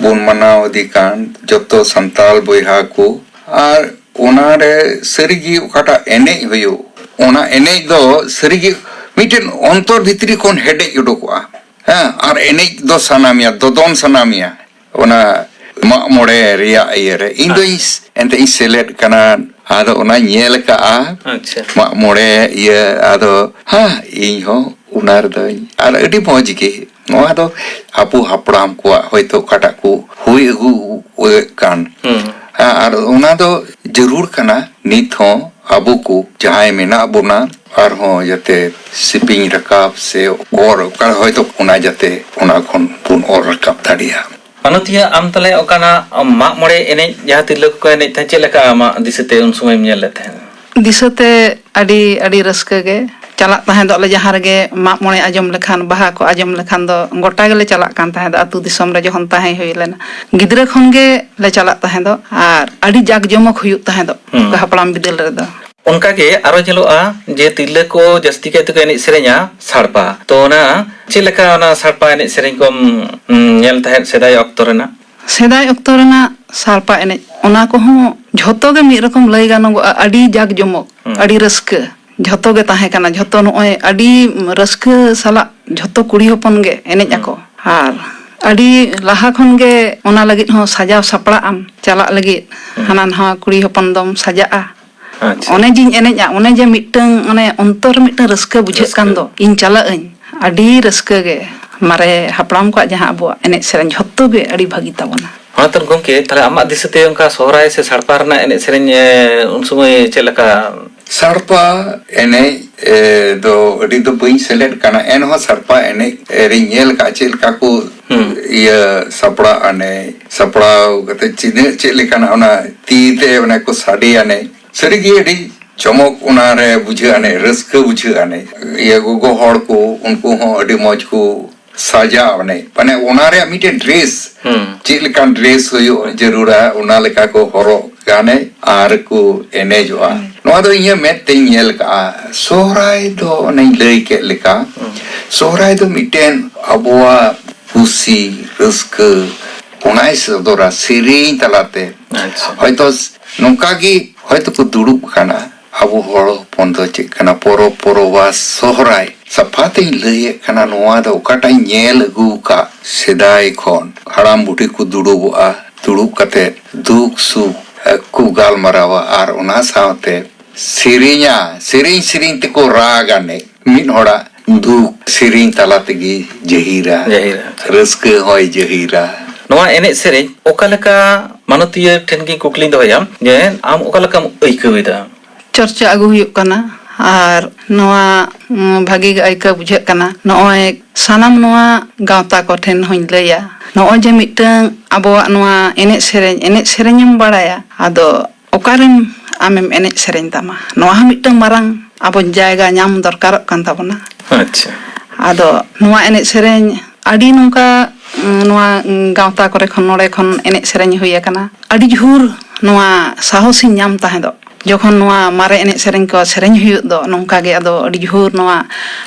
ᱵᱚᱱ ᱢᱟᱱᱟᱣ ᱤᱫᱤ ᱠᱟᱱ ᱡᱚᱛᱚ ᱥᱟᱱᱛᱟᱲ ᱵᱚᱭᱦᱟ ko ᱟᱨ ᱚᱱᱟᱨᱮ ᱥᱟᱹᱨᱤᱜᱮ ᱚᱠᱟᱴᱟᱜ ᱮᱱᱮᱡ ᱦᱩᱭᱩᱜ, ᱚᱱᱟ ᱮᱱᱮᱡ ᱫᱚ ᱥᱟᱹᱨᱤᱜᱮ ᱢᱤᱫᱴᱮᱱ ᱚᱱᱛᱚᱨ ᱵᱷᱤᱛᱨᱤ ᱠᱷᱚᱱ ᱦᱮᱰᱮᱡ ᱩᱰᱩᱠᱚᱜᱼᱟ। ᱟᱨ ᱮᱱᱮᱡ ᱫᱚ ᱥᱟᱱᱟᱢᱮᱭᱟ, ᱫᱚᱫᱚᱱ ᱥᱟᱱᱟᱢᱮᱭᱟ ᱚᱱᱟ ᱢᱟᱜ ᱢᱚᱬᱮ ᱨᱮᱭᱟᱜ ᱤᱭᱟᱹᱨᱮ। ᱤᱧ ᱫᱚ ᱮᱱᱛᱮ ᱤᱧ ᱥᱮᱞᱮᱫ ᱠᱟᱱᱟ, ᱟᱫᱚ ᱚᱱᱟᱧ ᱧᱮᱞ ᱠᱟᱜᱼᱟ।
ᱟᱪᱪᱷᱟ,
ᱢᱟᱜ ᱢᱚᱬᱮ ᱤᱭᱟᱹ ᱟᱫᱚ ᱤᱧ ᱦᱚᱸ ᱚᱱᱟ ᱨᱮᱫᱚᱧ ᱟᱨ ᱟᱹᱰि ᱢᱚᱡᱽ ᱜᱮ। ᱱᱚᱣᱟ ᱫᱚ ᱟᱵᱚ ᱦᱟᱯᱲᱟᱢ ᱠᱚᱣᱟᱜ ᱦᱚᱭᱛᱚ ᱚᱠᱟᱴᱟᱜ ᱠᱚ ᱦᱩᱭ ᱟᱹᱜᱩ ᱠᱟᱱ, ᱟᱨ ᱚᱱᱟ ᱫᱚ ᱡᱟᱹᱨᱩᱲ ᱠᱟᱱᱟ ᱱᱤᱛ ᱦᱚᱸ ᱟᱵᱚ ᱠᱚ ᱡᱟᱦᱟᱸᱭ ᱢᱮᱱᱟᱜ ᱵᱚᱱᱟ ᱟᱨᱦᱚᱸ ᱡᱟᱛᱮ ᱥᱤᱯᱤᱧ ᱨᱟᱠᱟᱵ ᱥᱮ ᱚᱨ ᱚᱠᱟ ᱦᱚᱭᱛᱚ ᱚᱱᱟ ᱡᱟᱛᱮ ᱚᱱᱟ ᱠᱷᱚᱱ ᱵᱚᱱ ᱚᱨ ᱨᱟᱠᱟᱵ ᱫᱟᱲᱮᱭᱟᱜᱼᱟ.
ᱢᱟᱱᱚᱛᱤᱭᱟᱹ ᱟᱢ ᱛᱟᱦᱞᱮ ᱚᱠᱟᱱᱟᱜ ᱢᱟᱜ ᱢᱚᱬᱮ ᱮᱱᱮᱡ ᱡᱟᱦᱟᱸ ᱛᱤᱨᱞᱟᱹ ᱠᱚᱠᱚ ᱮᱱᱮᱡ ᱛᱟᱦᱮᱸ ᱪᱮᱫ ᱞᱮᱠᱟ ᱟᱢᱟᱜ ᱫᱤᱥᱟᱹᱛᱮ ᱩᱱ ᱥᱚᱢᱚᱭᱮᱢ ᱧᱮᱞ ᱞᱮᱫ ᱛᱟᱦᱮᱸᱫ?
ᱫᱤᱥᱟᱹᱛᱮ ᱟᱹᱰᱤ ᱨᱟᱹᱥᱠᱟᱹ ᱜᱮ ᱪᱟᱞᱟᱜ ᱛᱟᱦᱮᱸᱫᱚᱜ ᱞᱮ ᱡᱟᱦᱟᱸ ᱨᱮᱜᱮ ᱢᱟᱜ ᱢᱚᱬᱮ ᱟᱸᱡᱚᱢ ᱞᱮᱠᱷᱟᱱ ᱵᱟᱦᱟ ᱠᱚ ᱟᱸᱡᱚᱢ ᱞᱮᱠᱷᱟन ᱫᱚ ᱜᱚᱴᱟ ᱜᱮᱞᱮ ᱪᱟᱞᱟᱜ ᱠᱟᱱ ᱛᱟᱦᱮᱸᱫ ᱟᱹᱛᱩ ᱫᱤᱥᱚᱢ ᱨᱮ ᱡᱚᱠᱷᱚᱱ ᱛᱟᱦᱮᱸ ᱦᱩᱭ ᱞᱮᱱᱟ ᱜᱤᱫᱽᱨᱟᱹ ᱠᱷᱚᱱ ᱜᱮ ᱞᱮ ᱪᱟᱞᱟᱜ ᱛᱟᱦᱮᱸᱫᱚᱜ ᱟᱨ ᱟᱹᱰᱤ ᱡᱟᱠ ᱡᱚᱢᱚᱠ ᱦᱩᱭᱩᱜ ᱛᱟᱦᱮᱸᱫᱚᱜ ᱦᱟᱯᱲᱟᱢ ᱵᱤᱫᱟᱹᱞ ᱨᱮᱫᱚ.
ᱚᱱᱠᱟᱜᱮ ᱟᱨᱚ ᱧᱮᱞᱚᱜᱼᱟ ᱡᱮ ᱛᱤᱨᱞᱟᱹ ᱠᱚ ᱡᱟᱹᱥᱛᱤ ᱠᱟᱭ ᱛᱮᱠᱚ ᱮᱱᱮᱡ ᱥᱮᱨᱮᱧᱟ ᱥᱟᱲᱯᱟ. ᱛᱚ ᱚᱱᱟ ᱪᱮᱫ ᱞᱮᱠᱟ ᱚᱱᱟ ᱥᱟᱲᱯᱟ ᱮᱱᱮᱡ ᱥᱮᱨᱮᱧ ᱠᱚᱢ ᱧᱮᱞ ᱛᱟᱦᱮᱸᱫ ᱥᱮᱫᱟᱭ ᱚᱠᱛᱚ ᱨᱮᱱᱟᱜ?
ᱥᱮᱫᱟᱭ ᱚᱠᱛᱚ ᱨᱮᱱᱟᱜ ᱥᱟᱲᱯᱟ ᱮᱱᱮᱡ ᱚᱱᱟ ᱠᱚᱦᱚᱸ ᱡᱷᱚᱛᱚ ᱜᱮ ᱢᱤᱫ ᱨᱚᱠᱚᱢ ᱞᱟᱹᱭ ᱜᱟᱱᱚᱜᱚᱜᱼᱟ ᱟᱹᱰᱤ ᱡᱟᱠ ᱡᱚᱢᱚᱠ ᱟᱹᱰᱤ ᱨᱟᱹᱥᱠᱟᱹ ᱡᱷᱚᱛᱚ ᱜᱮ ᱛᱟᱦᱮᱸ ᱠᱟᱱᱟ ᱡᱷᱚᱛᱚ ᱱᱚᱜᱼᱚᱭ ᱟᱹᱰᱤ ᱨᱟᱹᱥᱠᱟᱹ ᱥᱟᱞᱟᱜ ᱡᱷᱚᱛᱚ ᱠᱩᱲᱤ ᱦᱚᱯᱚᱱ ᱜᱮ ᱮᱱᱮᱡ ᱟᱠᱚ ᱟᱨ ᱟᱹᱰᱤ ᱞᱟᱦᱟ ᱠᱷᱚᱱ ᱜᱮ ᱚᱱᱟ ᱞᱟᱹᱜᱤᱫ ᱦᱚᱸ ᱥᱟᱡᱟᱣ ᱥᱟᱯᱲᱟᱜ ᱟᱢ ᱪᱟᱞᱟᱜ ᱞᱟᱹᱜᱤᱫ ᱦᱟᱱᱟ ᱱᱟᱣᱟ ᱠᱩᱲᱤ ᱦᱚᱯᱚᱱ ᱫᱚᱢ ᱥᱟᱡᱟᱜᱼᱟ.
ᱟᱪᱪᱷᱟ.
ᱚᱱᱮ ᱡᱤᱧ ᱮᱱᱮᱡᱼᱟ ᱚᱱᱮ ᱡᱮ ᱢᱤᱫᱴᱟᱝ ᱚᱱᱮ ᱚᱱᱛᱚᱨ ᱨᱮ ᱢᱤᱫᱴᱟᱝ ᱨᱟᱹᱥᱠᱟᱹ ᱵᱩᱡᱷᱟᱹᱜ ᱠᱟᱱ ᱫᱚ ᱤᱧ ᱪᱟᱞᱟᱜ ᱟᱹᱧ ᱟᱹᱰᱤ ᱨᱟᱹᱥᱠᱟᱹ ᱜᱮ ᱢᱟᱨᱮ ᱦᱟᱯᱲᱟᱢ ᱠᱚᱣᱟᱜ ᱡᱟᱦᱟᱸ ᱟᱵᱚᱣᱟᱜ ᱮᱱᱮᱡ ᱥᱮᱨᱮᱧ ᱡᱷᱚᱛᱚ ᱜᱮ ᱟᱹᱰᱤ ᱵᱷᱟᱹᱜᱤ ᱛᱟᱵᱚᱱᱟ.
ᱚᱱᱟᱛᱮ ᱜᱚᱢᱠᱮ ᱛᱟᱦᱞᱮ ᱟᱢᱟᱜ ᱫᱤᱥᱟᱹᱛᱮ ᱚᱱᱠᱟ ᱥᱚᱦᱨᱟᱭ ᱥᱮ ᱥᱟᱲᱯᱟ ᱨᱮᱱᱟᱜ ᱮᱱᱮᱡ ᱥᱮᱨᱮᱧ ᱩᱱ ᱥᱚᱢᱚᱭ ᱪᱮᱫ ᱞᱮᱠᱟ?
ᱥᱟᱲᱯᱟ ᱮᱱᱮᱡ ᱫᱚ ᱟᱹᱰᱤ ᱫᱚ ᱵᱟᱹᱧ ᱥᱮᱞᱮᱫ ᱠᱟᱱᱟ ᱮᱱᱦᱚᱸ ᱥᱟᱲᱯᱟ ᱮᱱᱮᱡ ᱨᱤᱧ ᱧᱮᱞ ᱠᱟᱜ ᱪᱮᱫ ᱞᱮᱠᱟ ᱠᱚ ᱤᱭᱟᱹ ᱥᱟᱯᱲᱟᱜ ᱟᱱᱮ ᱥᱟᱯᱲᱟᱣ ᱠᱟᱛᱮ ᱪᱮᱫ ᱞᱮᱠᱟᱱᱟᱜ ᱚᱱᱟ ᱛᱤ te ᱚᱱᱟ ᱠᱚ ᱥᱟᱰᱮ ᱟᱱᱮ ᱥᱟᱹᱨᱤᱜᱮ ᱟᱹᱰᱤ ᱪᱚᱢᱚᱠ ᱚᱱᱟᱨᱮ ᱵᱩᱡᱷᱟᱹᱜ ᱟᱱᱮ ᱨᱟᱹᱥᱠᱟᱹ ᱵᱩᱡᱷᱟᱹᱜ ᱟᱱᱮ ᱤᱭᱟᱹ gogo hor ko unku hon ᱟᱹᱰᱤ ᱢᱚᱡᱽ ᱠᱚ ᱥᱟᱡᱟᱣ ᱟᱱᱮ ᱢᱟᱱᱮ ᱚᱱᱟ ᱨᱮᱭᱟᱜ ᱢᱤᱫᱴᱮᱱ ᱰᱨᱮᱥ ᱪᱮᱫ ᱞᱮᱠᱟᱱ ᱰᱨᱮᱥ ᱦᱩᱭᱩᱜ ᱡᱟᱹᱨᱩᱲᱟ ᱚᱱᱟ ᱞᱮᱠᱟ ᱠᱚ ᱦᱚᱨᱚᱜ ᱜᱟᱱᱮ ᱟᱨ ᱠᱚ ᱮᱱᱮᱡᱚᱜᱼᱟ. ᱱᱚᱣᱟ ᱫᱚ ᱤᱧᱟᱹᱜ ᱢᱮᱫ ᱛᱮᱧ ᱧᱮᱞ ᱠᱟᱜᱼᱟ. ᱥᱚᱦᱨᱟᱭ ᱫᱚ ᱚᱱᱮᱧ ᱞᱟᱹᱭ ᱠᱮᱫ ᱞᱮᱠᱟ ᱥᱚᱦᱨᱟᱭ ᱫᱚ ᱢᱤᱫᱴᱮᱱ ᱟᱵᱚᱣᱟᱜ ᱠᱩᱥᱤ ᱨᱟᱹᱥᱠᱟᱹ ᱚᱱᱟᱭ ᱥᱚᱫᱚᱨᱟ ᱥᱮᱨᱮᱧ ᱛᱟᱞᱟᱛᱮ. ᱦᱚᱭᱛᱚ ᱱᱚᱝᱠᱟ ᱜᱮ ᱦᱚᱭᱛᱚ ᱠᱚ ᱫᱩᱲᱩᱵ ᱠᱟᱱᱟ ᱟᱵᱚ ᱦᱚᱲ ᱦᱚᱯᱚᱱ ᱫᱚ ᱪᱮᱫ ᱠᱟᱱᱟ ᱯᱚᱨᱚᱵᱽ ᱯᱚᱨᱚᱵᱟᱥ ᱥᱚᱦᱨᱟᱭ ᱥᱟᱯᱷᱟᱛᱤᱧ ᱞᱟᱹᱭᱮᱫ ᱠᱟᱱᱟ ᱱᱚᱣᱟ ᱫᱚ ᱚᱠᱟᱴᱟᱜ ᱤᱧ ᱧᱮᱞ ᱟᱹᱜᱩ ᱠᱟᱜ ᱥᱮᱫᱟᱭ ᱠᱷᱚᱱ ᱦᱟᱲᱟᱢ ᱵᱩᱰᱷᱤ ᱠᱚ ᱫᱩᱲᱩᱵᱚᱜᱼᱟ ᱫᱩᱲᱩᱵ ᱠᱟᱛᱮ ᱫᱩᱠ ᱥᱩᱠ ᱠᱚ ᱜᱟᱞᱢᱟᱨᱟᱣᱟ ᱟᱨ ᱚᱱᱟ ᱥᱟᱶᱛᱮ ᱥᱮᱨᱮᱧ ᱛᱮᱠᱚ ᱨᱟᱜᱟᱱᱮ ᱢᱤᱫ ᱦᱚᱲᱟᱜ ᱫᱩᱠ ᱥᱮᱨᱮᱧ ᱛᱟᱞᱟ ᱛᱮᱜᱮ ᱡᱟᱹᱦᱤᱨᱟ ᱨᱟᱹᱥᱠᱟᱹ ᱦᱚᱸᱭ ᱡᱟᱹᱦᱤᱨᱟ.
ᱱᱚᱣᱟ ᱮᱱᱮᱡ ᱥᱮᱨᱮᱧ ᱚᱠᱟ ᱞᱮᱠᱟ ᱢᱟᱱᱚᱛᱤᱭᱟᱹ ᱴᱷᱮᱱ ᱜᱮ ᱠᱩᱠᱞᱤᱧ ᱫᱚᱦᱚᱭᱟ ᱡᱮ ᱟᱢ ᱚᱠᱟ ᱞᱮᱠᱟᱢ ᱟᱹᱭᱠᱟᱹᱣᱮᱫᱟ?
ᱪᱚᱨᱪᱟ ᱟᱹᱜᱩ ᱦᱩᱭᱩᱜ ᱠᱟᱱᱟ ᱟᱨ ᱱᱚᱣᱟ ᱵᱷᱟᱹᱜᱤ ᱜᱮ ᱟᱹᱭᱠᱟᱹᱣ ᱵᱩᱡᱷᱟᱹᱜ ᱠᱟᱱᱟ. ᱱᱚᱜᱼᱚᱭ ᱥᱟᱱᱟᱢ ᱱᱚᱣᱟ ᱜᱟᱶᱛᱟ ᱠᱚᱴᱷᱮᱱ ᱦᱚᱧ ᱞᱟᱹᱭᱟ ᱱᱚᱜᱼᱚᱭ ᱡᱮ ᱢᱤᱫᱴᱟᱝ ᱟᱵᱚᱣᱟᱜ ᱱᱚᱣᱟ ᱮᱱᱮᱡ ᱥᱮᱨᱮᱧᱮᱢ ᱵᱟᱲᱟᱭᱟ ᱟᱫᱚ ᱚᱠᱟᱨᱮᱢ ᱟᱢᱮᱢ ᱮᱱᱮᱡ ᱥᱮᱨᱮᱧ ᱛᱟᱢᱟ ᱱᱚᱣᱟ ᱦᱚᱸ ᱢᱤᱫᱴᱟᱝ ᱢᱟᱨᱟᱝ ᱟᱵᱚ ᱡᱟᱭᱜᱟ ᱧᱟᱢ ᱫᱚᱨᱠᱟᱨᱚᱜ ᱠᱟᱱ ᱛᱟᱵᱚᱱᱟ.
ᱟᱪᱪᱷᱟ.
ᱟᱫᱚ ᱱᱚᱣᱟ ᱮᱱᱮᱡ ᱥᱮᱨᱮᱧ ᱟᱹᱰᱤ ᱱᱚᱝᱠᱟ ᱱᱚᱣᱟ ᱜᱟᱶᱛᱟ ᱠᱚᱨᱮ ᱠᱷᱚᱱ ᱱᱚᱰᱮ ᱠᱷᱚᱱ ᱮᱱᱮᱡ ᱥᱮᱨᱮᱧ ᱦᱩᱭ ᱟᱠᱟᱱᱟ ᱟᱹᱰි ᱡᱳᱨ ᱱᱚᱣᱟ ᱥᱟᱦᱚᱥᱤᱧ ᱧᱟᱢ ᱛᱟᱦᱮᱸᱫᱚᱜ ᱡᱚᱠᱷᱚᱱ ᱱᱚᱣᱟ ᱢᱟᱨᱮ ᱮᱱᱮᱡ ᱥᱮᱨᱮᱧ ko ᱥᱮᱨᱮᱧ ᱦᱩᱭᱩᱜ ᱫᱚ ᱱᱚᱝᱠᱟ ᱜᱮ ᱟᱫᱚ ᱟᱹᱰि ᱡᱳᱨ ᱱᱚᱣᱟ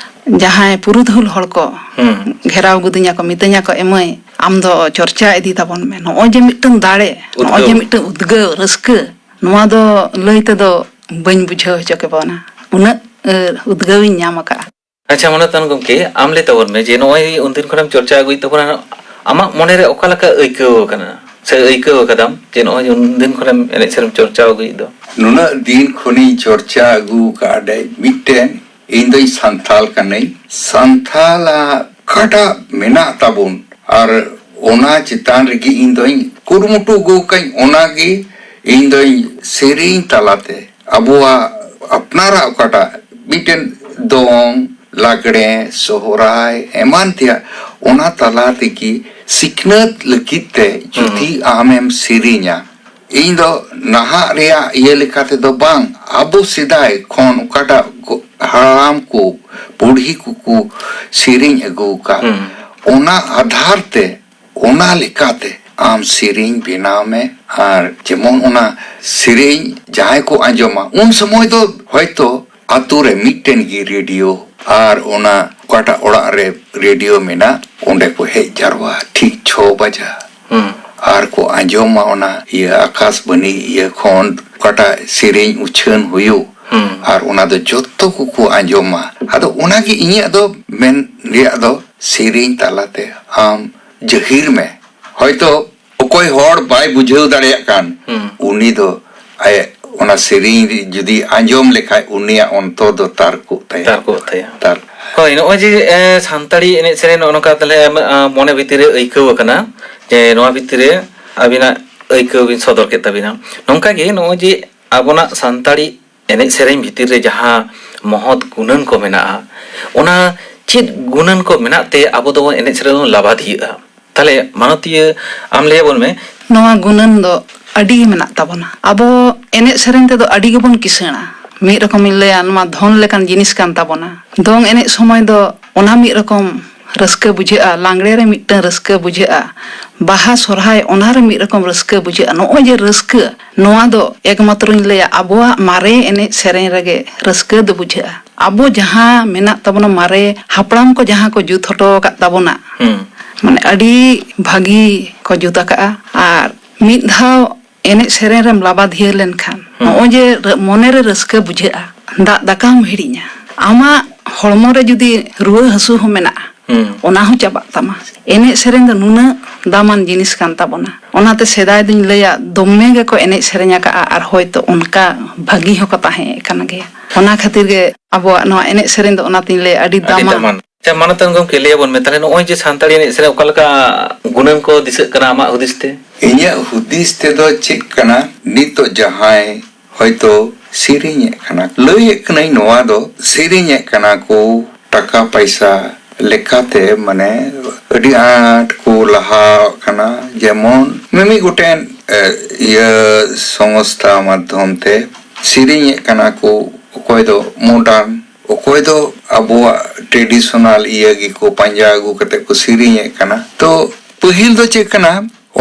ᱡᱟᱦᱟᱸᱭ ᱯᱩᱨᱩᱫᱷᱩᱞ ᱦᱚᱲ ko ᱜᱷᱮᱨᱟᱣ ᱜᱚᱫᱤᱧᱟ ko ᱢᱤᱛᱟᱹᱧᱟ ko ᱮᱢᱟᱹᱭ ᱟᱢ ᱫᱚ ᱪᱚᱨᱪᱟ ᱤᱫᱤ ᱛᱟᱵᱚᱱ ᱢᱮ ᱱᱚᱜᱼᱚᱭ ᱡᱮ ᱢᱤᱫᱴᱟᱝ ᱫᱟᱲᱮ ᱱᱚᱜᱼᱚᱭ ᱡᱮ ᱢᱤᱫᱴᱟᱝ ᱩᱫᱽᱜᱟᱹᱣ ᱨᱟᱹᱥᱠᱟᱹ ᱱᱚᱣᱟ ᱫᱚ ᱞᱟᱹᱭ ᱛᱮᱫᱚ ᱵᱟᱹᱧ ᱵᱩᱡᱷᱟᱹᱣ ᱦᱚᱪᱚ ᱠᱮᱵᱚᱱᱟ ᱩᱱᱟᱹᱜ ᱩᱫᱽᱜᱟᱹᱣᱤᱧ ᱧᱟᱢ ᱟᱠᱟᱜᱼᱟ.
ᱟᱪᱪᱷᱟ ᱢᱟᱱᱚᱛᱟᱱ ᱜᱚᱢᱠᱮ ᱟᱢ ᱞᱟᱹᱭ ᱛᱟᱵᱚᱱ ᱢᱮ ᱡᱮ ᱱᱚᱜᱼᱚᱭ ᱩᱱᱫᱤᱱ ᱠᱷᱚᱱᱮᱢ ᱪᱚᱨᱪᱟ ᱟᱹᱜᱩᱭᱮᱫ ᱛᱟᱵᱚᱱᱟ ᱟᱢᱟᱜ ᱢᱚᱱᱮᱨᱮ ᱚᱠᱟ ᱞᱮᱠᱟ ᱟᱹᱭᱠᱟᱹᱣ ᱟᱠᱟᱱᱟ ᱥᱮ ᱟᱹᱭᱠᱟᱹᱣ ᱟᱠᱟᱫᱟᱢ ᱡᱮ ᱱᱚᱜᱼᱚᱭ ᱩᱱᱫᱤᱱ ᱠᱷᱚᱱᱮᱢ ᱮᱱᱮᱡ ᱥᱮᱨᱮᱧ ᱪᱚᱨᱪᱟ ᱟᱹᱜᱩᱭᱮᱫ ᱫᱚ?
ᱱᱩᱱᱟᱹᱜ ᱫᱤᱱ ᱠᱷᱚᱱᱤᱧ ᱪᱚᱨᱪᱟ ᱟᱹᱜᱩ ᱠᱟᱜᱼᱟ ᱢᱤᱫᱴᱮᱱ ᱤᱧ ᱫᱚᱧ ᱥᱟᱱᱛᱟᱞ ᱠᱟᱹᱱᱟᱹᱧ ᱥᱟᱱᱛᱟᱞᱟᱜ ᱚᱠᱟᱴᱟᱜ ᱢᱮᱱᱟᱜ ᱛᱟᱵᱚᱱ ᱟᱨ ᱚᱱᱟ ᱪᱮᱛᱟᱱ ᱨᱮᱜᱮ ᱤᱧ ᱫᱚᱧ ᱠᱩᱨᱩᱢᱩᱴᱩ ᱟᱹᱜᱩ ᱠᱟᱹᱧ ᱚᱱᱟᱜᱮ ᱤᱧ ᱫᱚᱧ ᱥᱮᱨᱮᱧ ᱛᱟᱞᱟᱛᱮ ᱟᱵᱚᱣᱟᱜ ᱟᱯᱱᱟᱨᱟᱜ ᱚᱠᱟᱴᱟᱜ ᱢᱤᱫᱴᱮᱱ ᱫᱚᱝ ᱞᱟᱜᱽᱲᱮ ᱥᱚᱦᱨᱟᱭ ᱮᱢᱟᱱ ᱛᱮᱭᱟᱜ ᱚᱱᱟ ᱛᱟᱞᱟ ᱛᱮᱜᱮ ᱥᱤᱠᱷᱱᱟᱹᱛ ᱞᱟᱹᱜᱤᱫ te ᱡᱩᱫᱤ ᱟᱢᱮᱢ ᱥᱮᱨᱮᱧᱟ ᱤᱧ ᱫᱚ ᱱᱟᱦᱟᱜ ᱨᱮᱭᱟᱜ ᱤᱭᱟᱹ ᱞᱮᱠᱟ ᱛᱮᱫᱚ ᱵᱟᱝ ᱟᱵᱚ ᱥᱮᱫᱟᱭ ᱠᱷᱚᱱ ᱚᱠᱟᱴᱟᱜ ᱦᱟᱲᱟᱢ ko ᱵᱩᱲᱦᱤ ᱠᱚᱠᱚ ᱥᱮᱨᱮᱧ ᱟᱹᱜᱩ ᱟᱠᱟᱫ ᱚᱱᱟ ᱟᱫᱷᱟᱨ te ᱚᱱᱟ ᱞᱮᱠᱟᱛᱮ ᱟᱢ ᱥᱮᱨᱮᱧ ᱵᱮᱱᱟᱣ ᱢᱮ ᱟᱨ ᱡᱮᱢᱚᱱ ᱚᱱᱟ ᱥᱮᱨᱮᱧ ᱡᱟᱦᱟᱸᱭ ko ᱟᱸᱡᱚᱢᱟ ᱩᱱ ᱥᱚᱢᱚᱭ ᱫᱚ ᱦᱚᱭᱛᱚ ᱟᱛᱳ ᱨᱮ ᱢᱤᱫᱴᱮᱱ ᱜᱮ ᱨᱮᱰᱤᱭᱳ ᱟᱨ ᱚᱱᱟ ᱚᱠᱟᱴᱟᱜ ᱚᱲᱟᱜ ᱨᱮ ᱨᱮᱰᱤᱭᱳ ᱢᱮᱱᱟᱜ ᱚᱸᱰᱮ ko ᱦᱮᱡ ᱡᱟᱨᱣᱟ ᱴᱷᱤᱠ 6 ᱵᱟᱡᱟ ᱟᱨ ko ᱟᱸᱡᱚᱢᱟ ᱚᱱᱟ ᱤᱭᱟᱹ ᱟᱠᱟᱥᱵᱟণী ᱤᱭᱟᱹ ᱠᱷᱚᱱ ᱚᱠᱟᱴᱟᱜ ᱥᱮᱨᱮᱧ ᱩᱪᱷᱟᱹᱱ ᱦᱩᱭᱩᱜ ᱟᱨ ᱚᱱᱟ ᱫᱚ ᱡᱚᱛᱚ ᱠᱚᱠᱚ ᱟᱸᱡᱚᱢᱟ ᱟᱫᱚ ᱚᱱᱟᱜᱮ ᱤᱧᱟᱹᱜ ᱫᱚ ᱢᱮᱱ ᱨᱮᱭᱟᱜ ᱫᱚ ᱥᱮᱨᱮᱧ ᱛᱟᱞᱟᱛᱮ ᱟᱢ ᱡᱟᱹᱦᱤᱨ ᱢᱮ ᱦᱚᱭᱛᱚ ᱚᱠᱚᱭ ᱦᱚᱲ ᱵᱟᱭ ᱵᱩᱡᱷᱟᱹᱣ ᱫᱟᱲᱮᱭᱟᱜ ᱠᱟᱱ ᱩᱱᱤ ᱫᱚ ᱟᱭ ᱚᱱᱟ ᱥᱮᱨᱮᱧ ᱡᱩᱫᱤ ᱟᱸᱡᱚᱢ ᱞᱮᱠᱷᱟᱡ ᱩᱱᱤᱭᱟᱜ ᱚᱱᱛᱚᱨ ᱫᱚ ᱛᱟᱨᱠᱚᱜ ᱛᱟᱭᱟ.
ᱦᱳᱭ ᱱᱚᱜᱼᱚᱭ ᱡᱮ ᱥᱟᱱᱛᱟᱲᱤ ᱮᱱᱮᱡ ᱥᱮᱨᱮᱧ ᱱᱚᱜᱼᱚ ᱱᱚᱝᱠᱟ ᱛᱟᱦᱞᱮ ᱢᱚᱱᱮ ᱵᱷᱤᱛᱤᱨ ᱨᱮ ᱟᱹᱭᱠᱟᱹᱣ ᱟᱠᱟᱱᱟ ᱡᱮ ᱱᱚᱣᱟ ᱵᱷᱤᱛᱤᱨ ᱨᱮ ᱟᱹᱵᱤᱱᱟᱜ ᱟᱹᱭᱠᱟᱹᱣ ᱵᱤᱱ ᱥᱚᱫᱚᱨ ᱠᱮᱫ ᱛᱟᱵᱤᱱᱟ ᱱᱚᱝᱠᱟ ᱜᱮ ᱱᱚᱜᱼᱚᱭ ᱡᱮ ᱟᱵᱚᱱᱟᱜ Santali enej sereng bhitir re jaha mohot gunan ko menaa ona chit gunan ko menate abo do enej sereng labadhiya tale manotiya am lay bon me
नवा गुणन दो अड़ी मेना ताबोना अब एने सेरेन ते दो अड़ी गेबोन किसना मी रकम लया नवा धन लेकान जिनिस कान ताबोना दोंग एने समय दो ओना मी रकम रस्के बुझेआ लांगड़े रे मिटन रस्के बुझेआ बाहा सोरहाय ओना रे मी रकम रस्के बुझेआ नो जे रस्के नवा दो एकमात्र लया अबोआ मारे एने सेरेन रगे रस्के दो बुझेआ अबो जहां मेना ताबोना मारे हापड़ाम को जहां को जुत हटो का ताबोना माने अड़ी भागी को जुता का आर मिद धाव एने सेरेन रेम लाबाधिया लेनखान नो जे मने रे रस्के बुझेआ दा दाकाम हिड़िया आमा हड़मो रे जुदी रुआ हसु हो मेना ओना हो चाबा तमा एने सेरेन द नुना दामान जिनिस कान ताबोना ओनाते सेदाय दिन लया दोमे गे को एने सेरेnya का आर होयतो उनका भागी हो को ताहे काना गे ओना खातिर गे अबो नो एने सेरेन द ओनातिन ले अड़ी दामान
चा मानतन गम के लिए बोन में तले नोय जे सांताली एने सेरें ओकालका गुणन को दिस कना आमा हुदिसते
इन्या हुदिस ते दो चेक कना नितो जहाय होयतो सिरिnye kana लय कनै नोआ दो सिरिnye kana को टाका पैसा लेखाते माने अड़ी आट को लहा कना जेमन मिमी गुटेन ये संस्था माध्यम ते सिरिnye kana को ओकोय दो मॉडर्न ओकोय दो अबो ट्रेडिशनल इया गी को पंजा गु कते को सिरिnye kana तो पहिल दो चेक कना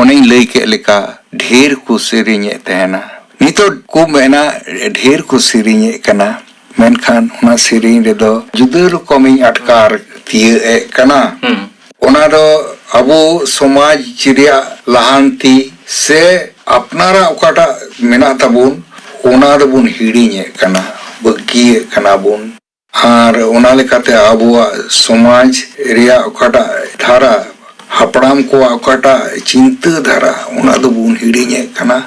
ओने लय के लेका ढेर को सिरिnye तहना नितो को मेना ढेर को सिरिnye kana मेनखान ओना सिरिኝ रेदो जुदा रकमिं अटकार तिये कना ओना दो अबो समाज चिरिया लहांती से अपनारा ओकाटा मेना ताबुन ओना दो बुन हिड़िnye कना बगी कना बुन आर ओना लेकाते अबो समाज रिया ओकाटा धारा हापड़ाम को ओकाटा चिंता धारा ओना दो बुन हिड़िnye कना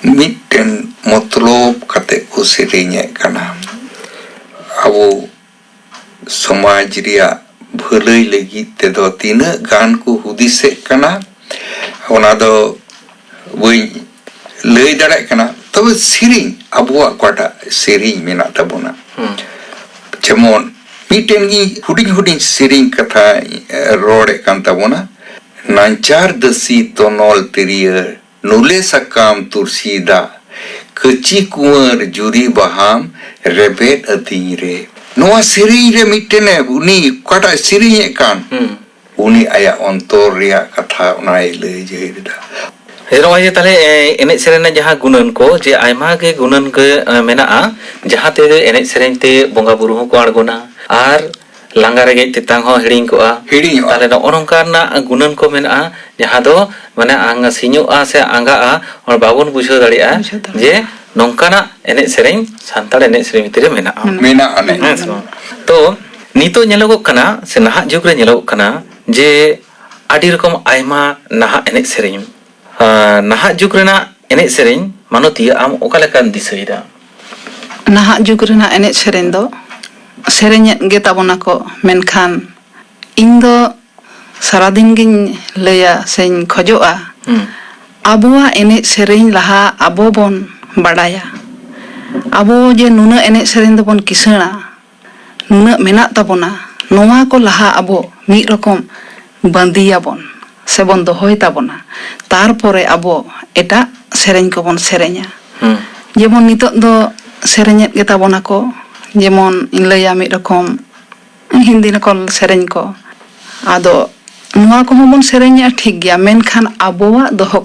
मिटन मतलब कते को सिरिnye कना अबो समाज रिया भलाई लगी ते दो तीन गान को हुदिसे कना ओना दो वई लय दाड़े कना तब सिरिኝ अबो कोटा सिरिኝ मेना तबोना जेमन मिटन गी हुडिंग हुडिंग सिरिኝ कथा रोड़े कान तबोना नांचार दसी तोनोल तिरिया नुले सकाम तुरसीदा कची कुंवर जुरी बहाम रेबेट अतिरे नोआ सिरिኝ रे मिटने उनी काटा सिरिኝ कान उनी आया अंतर रिया कथा उनाय लय जेदा
हेरो जे तले एने सेरेन जहां गुणन को जे आयमा के गुणन के मेना जहां ते एने सेरेन ते बोंगा बुरु को आड़गोना आर लांगा रे तेतांग हो हिड़िङ को ताले न ओनोंकारना गुणन को मेना जहां दो माने आंगा सिñुआ से आंगा और बाबुन बुझो दाड़िया जे नोंकाना एने सेरेन सांताल एने सेरेन भितरे मेना
अने
तो नितो नेलोगो कना से नाहा जुग रे नेलोगो कना जे आडी रकम आयमा नाहा एने सेरेन नाहा जुग रेना एने सेरेन मानोतिया आम ओकालेकान दिसैदा
नाहा जुग रेना एने सेरेन दो सेरेᱧ गे ताबोना को मेनखान इन दो सारा दिन गिन लया सेñ खजोआ अबोआ एने सेरेñ लहा अबो बोन बाडाया अबो जे नुना एने सेरेñ दो बोन किसना नुना मेना ताबोना नोवा को लहा अबो मी रकम बंदिया बोन से बोन दोहोय ताबोना तारपरे अबो एटा सेरेñ को बोन सेरेña जेमन नितो दो सेरेñ गे ताबोना को जेमन इन लया मी रकम हिंदी नकल सेरेñ को आदो नुआ को बोन सेरेña ठीक गया मेनखान अबोआ दोहो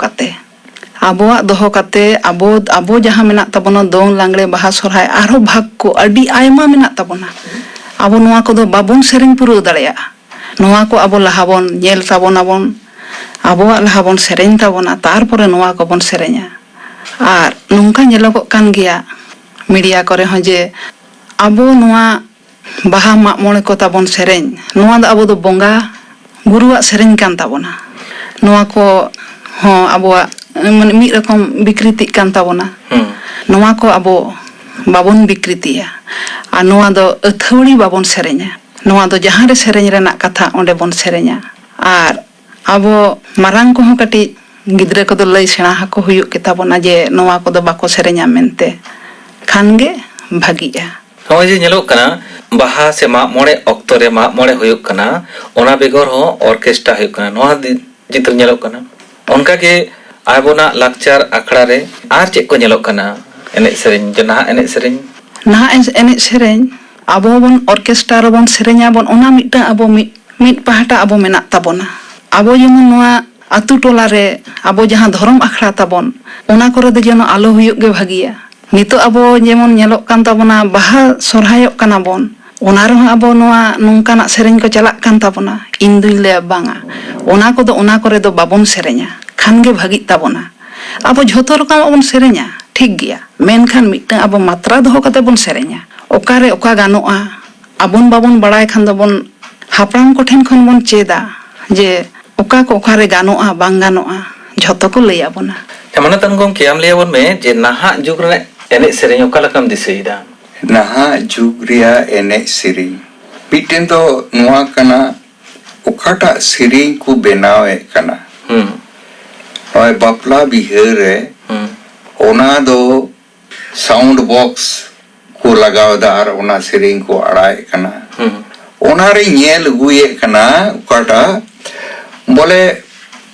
काते अबो जहां मेना ताबोना दोंग लांगड़े बाहा सोरहाय आरो भाग को अडी आयमा मेना ताबोना अबो नुआ को दो बाबोन सेरेñ पुरो दाड़िया नुआ को अबो लहाबोन नेल ताबोना बोन अबोआ लहाबोन सेरेñ ताबोना तारपरे नुआ को बोन सेरेña आर नुंका नेलोगो कान गया मीडिया करे हो जे अबो नुआ बाहा माग मोणे को ताबोन सेरेñ नुआ द अबो दो बोंगा गुरुआ सेरेñ कान ताबोना नुआ को हो अबोआ माने मी रकम विकृति कान ताबोना नुआ को अबो बाबोन विकृतिया आ नुआ दो अथौड़ी बाबोन सेरेña ᱱᱚᱣᱟ ᱫᱚ ᱡᱟᱦᱟᱸ ᱨᱮ ᱥᱮᱨᱮᱧ ᱨᱮᱱᱟᱜ ᱠᱟᱛᱷᱟ ᱚᱸᱰᱮ ᱵᱚᱱ ᱥᱮᱨᱮᱧᱟ ᱟᱨ ᱟᱵᱚ ᱢᱟᱨᱟᱝ ᱠᱚᱦᱚᱸ ᱠᱟᱹᱴᱤᱡ ᱜᱤᱫᱽᱨᱟᱹ ᱠᱚᱫᱚ ᱞᱟᱹᱭ ᱥᱮᱬᱟ ᱟᱠᱚ ᱦᱩᱭᱩᱜ ᱜᱮᱛᱟᱵᱚᱱᱟ ᱡᱮ ᱱᱚᱣᱟ ᱠᱚᱫᱚ ᱵᱟᱠᱚ ᱥᱮᱨᱮᱧᱟ ᱢᱮᱱᱛᱮ ᱠᱷᱟᱱ ᱜᱮ ᱵᱷᱟᱹᱜᱤᱜᱼᱟ᱾
ᱱᱚᱜᱼᱚᱭ ᱡᱮ ᱧᱮᱞᱚᱜ ᱠᱟᱱᱟ ᱵᱟᱦᱟ ᱥᱮ ᱢᱟᱜ ᱢᱚᱬᱮ ᱚᱠᱛᱚ ᱨᱮ ᱢᱟᱜ ᱢᱚᱬᱮ ᱦᱩᱭᱩᱜ ᱠᱟᱱᱟ, ᱚᱱᱟ ᱵᱮᱜᱚᱨ ᱦᱚᱸ ᱚᱨᱠᱮᱥᱴᱨᱟ ᱦᱩᱭᱩᱜ ᱠᱟᱱᱟ, ᱱᱚᱣᱟ ᱪᱤᱛᱟᱹᱨ ᱧᱮᱞᱚᱜ ᱠᱟᱱᱟ᱾ ᱚᱱᱠᱟᱜᱮ ᱟᱵᱚᱱᱟᱜ ᱞᱟᱠᱪᱟর ᱟᱠᱷᱲᱟ ᱨᱮ ᱟᱨ ᱪᱮᱫ ᱠᱚ ᱧᱮᱞᱚᱜ ᱠᱟᱱᱟ ᱮᱱᱮᱡ ᱥᱮᱨᱮᱧ, ᱱᱟᱦᱟᱜ ᱮᱱᱮᱡ ᱥᱮᱨᱮᱧ?
ᱱᱟᱦᱟᱜ ᱮᱱᱮᱡ ᱥᱮᱨᱮᱧ ᱟᱵᱚ ᱵᱚᱱ ᱚᱨᱠᱮᱥᱴᱟᱨ ᱨᱮᱵᱚᱱ ᱥᱮᱨᱮᱧᱟᱵᱚᱱ, ᱚᱱᱟ ᱢᱤᱫᱴᱟᱝ ᱟᱵᱚ ᱢᱤᱫ ᱯᱟᱦᱴᱟ ᱟᱵᱚ ᱢᱮᱱᱟᱜ ᱛᱟᱵᱚᱱᱟ᱾ ᱟᱵᱚ ᱡᱮᱢᱚᱱ ᱱᱚᱣᱟ ᱟᱛᱳ ᱴᱚᱞᱟ ᱨᱮ ᱟᱵᱚ ᱡᱟᱦᱟᱸ ᱫᱷᱚᱨᱚᱢ ᱟᱠᱷᱲᱟ ᱛᱟᱵᱚᱱ, ᱚᱱᱟ ᱠᱚᱨᱮ ᱫᱚ যেন আলো ᱦᱩᱭᱩᱜ ᱜᱮ ᱵᱷᱟᱹᱜᱤᱭᱟ। ᱱᱤᱛᱚᱜ ᱟᱵᱚ ᱡᱮᱢᱚᱱ ᱧᱮᱞᱚᱜ ᱠᱟᱱ ᱛᱟᱵᱚᱱᱟ ᱵᱟᱦᱟ ᱥᱚᱨᱦᱟᱭᱚᱜ ᱠᱟᱱᱟ ᱵᱚᱱ, ᱚᱱᱟ ᱨᱮᱦᱚᱸ ᱟᱵᱚ ᱱᱚᱣᱟ ᱱᱚᱝᱠᱟᱱᱟᱜ ᱥᱮᱨᱮᱧ ᱠᱚ ᱪᱟᱞᱟᱜ ᱠᱟᱱ ᱛᱟᱵᱚᱱᱟ। ᱤᱧ ᱫᱩᱧ ᱞᱟᱹᱭᱟ ᱵᱟᱝᱟ, ᱚᱱᱟ ᱠᱚᱫᱚ ᱚᱱᱟ ᱠᱚᱨᱮ ᱫᱚ ᱵᱟᱵᱚᱱ ᱥᱮᱨᱮᱧᱟ ᱠᱷᱟᱱ ᱜᱮ ᱵᱷᱟᱹᱜᱤᱜ ᱛᱟᱵᱚᱱᱟ। ᱟᱵᱚ ᱡᱷᱚᱛᱚ ᱨᱚᱠᱚᱢᱟᱜ ᱵᱚᱱ ᱥᱮᱨᱮᱧᱟ ᱴᱷᱤᱠ ᱜᱮᱭᱟ, ᱢᱮᱱᱠᱷᱟᱱ ᱢᱤᱫᱴᱟᱝ ᱟᱵᱚ ᱢᱟᱛᱨᱟ ᱫᱚᱦᱚ ᱠᱟᱛᱮ ᱵᱚᱱ ᱥᱮᱨᱮᱧᱟ। ᱚᱠᱟᱨᱮ ᱚᱠᱟ ᱜᱟᱱᱚᱜᱼᱟ, ᱟᱵᱚᱱ ᱵᱟᱵᱚᱱ ᱵᱟᱲᱟᱭ ᱠᱷᱟᱱ ᱫᱚᱵᱚᱱ ᱦᱟᱯᱲᱟᱢ ᱠᱚᱴᱷᱮᱱ ᱠᱷᱚᱱ ᱵᱚᱱ ᱪᱮᱫᱟ ᱡᱮ ᱚᱠᱟ ᱠᱚ ᱚᱠᱟᱨᱮ ᱜᱟᱱᱚᱜᱼᱟ ᱵᱟᱝ ᱜᱟᱱᱚᱜᱼᱟ, ᱡᱷᱚᱛᱚ ᱠᱚ ᱞᱟᱹᱭ ᱟᱵᱚᱱᱟ।
ᱢᱟᱱᱚᱛᱟᱱ ᱜᱚᱢᱠᱮ ᱟᱢ ᱞᱟᱹᱭᱟᱵᱚᱱ ᱢᱮ ᱡᱮ ᱱᱟᱦᱟᱜ ᱡᱩᱜᱽ ᱨᱮᱱᱟᱜ ᱮᱱᱮᱡ ᱥᱮᱨᱮᱧ ᱚᱠᱟ ᱞᱮᱠᱟᱢ ᱫᱤᱥᱟᱹᱭᱮᱫᱟ?
ᱱᱟᱦᱟᱜ ᱡᱩᱜᱽ ᱨᱮᱭᱟᱜ ᱮᱱᱮᱡ ᱥᱮᱨᱮᱧ ᱢᱤᱫᱴᱮᱱ ᱫᱚ ᱱᱚᱣᱟ ᱠᱟᱱᱟ, ᱚᱠᱟᱴᱟᱜ ᱥᱮᱨᱮᱧ ᱠᱚ ᱵᱮᱱᱟᱣᱮᱫ ᱠᱟᱱᱟ, ᱱᱚᱜᱼᱚᱭ ᱵᱟᱯᱞᱟ ᱵᱤᱦᱟᱹᱨᱮ ᱚᱱᱟ ᱫᱚ ᱥᱟᱣᱩন্ড বক্স ᱠᱚ ᱞᱟᱜᱟᱣᱫᱟ ᱟᱨ ᱚᱱᱟ ᱥᱮᱨᱮᱧ ᱠᱚ ᱟᱲᱟᱜᱮᱫ ᱠᱟᱱᱟ। ᱚᱱᱟᱨᱮ ᱧᱮᱞ ᱟᱹᱜᱩᱭᱮᱫ ᱠᱟᱱᱟ ᱚᱠᱟᱴᱟᱜ ᱵᱚᱞᱮ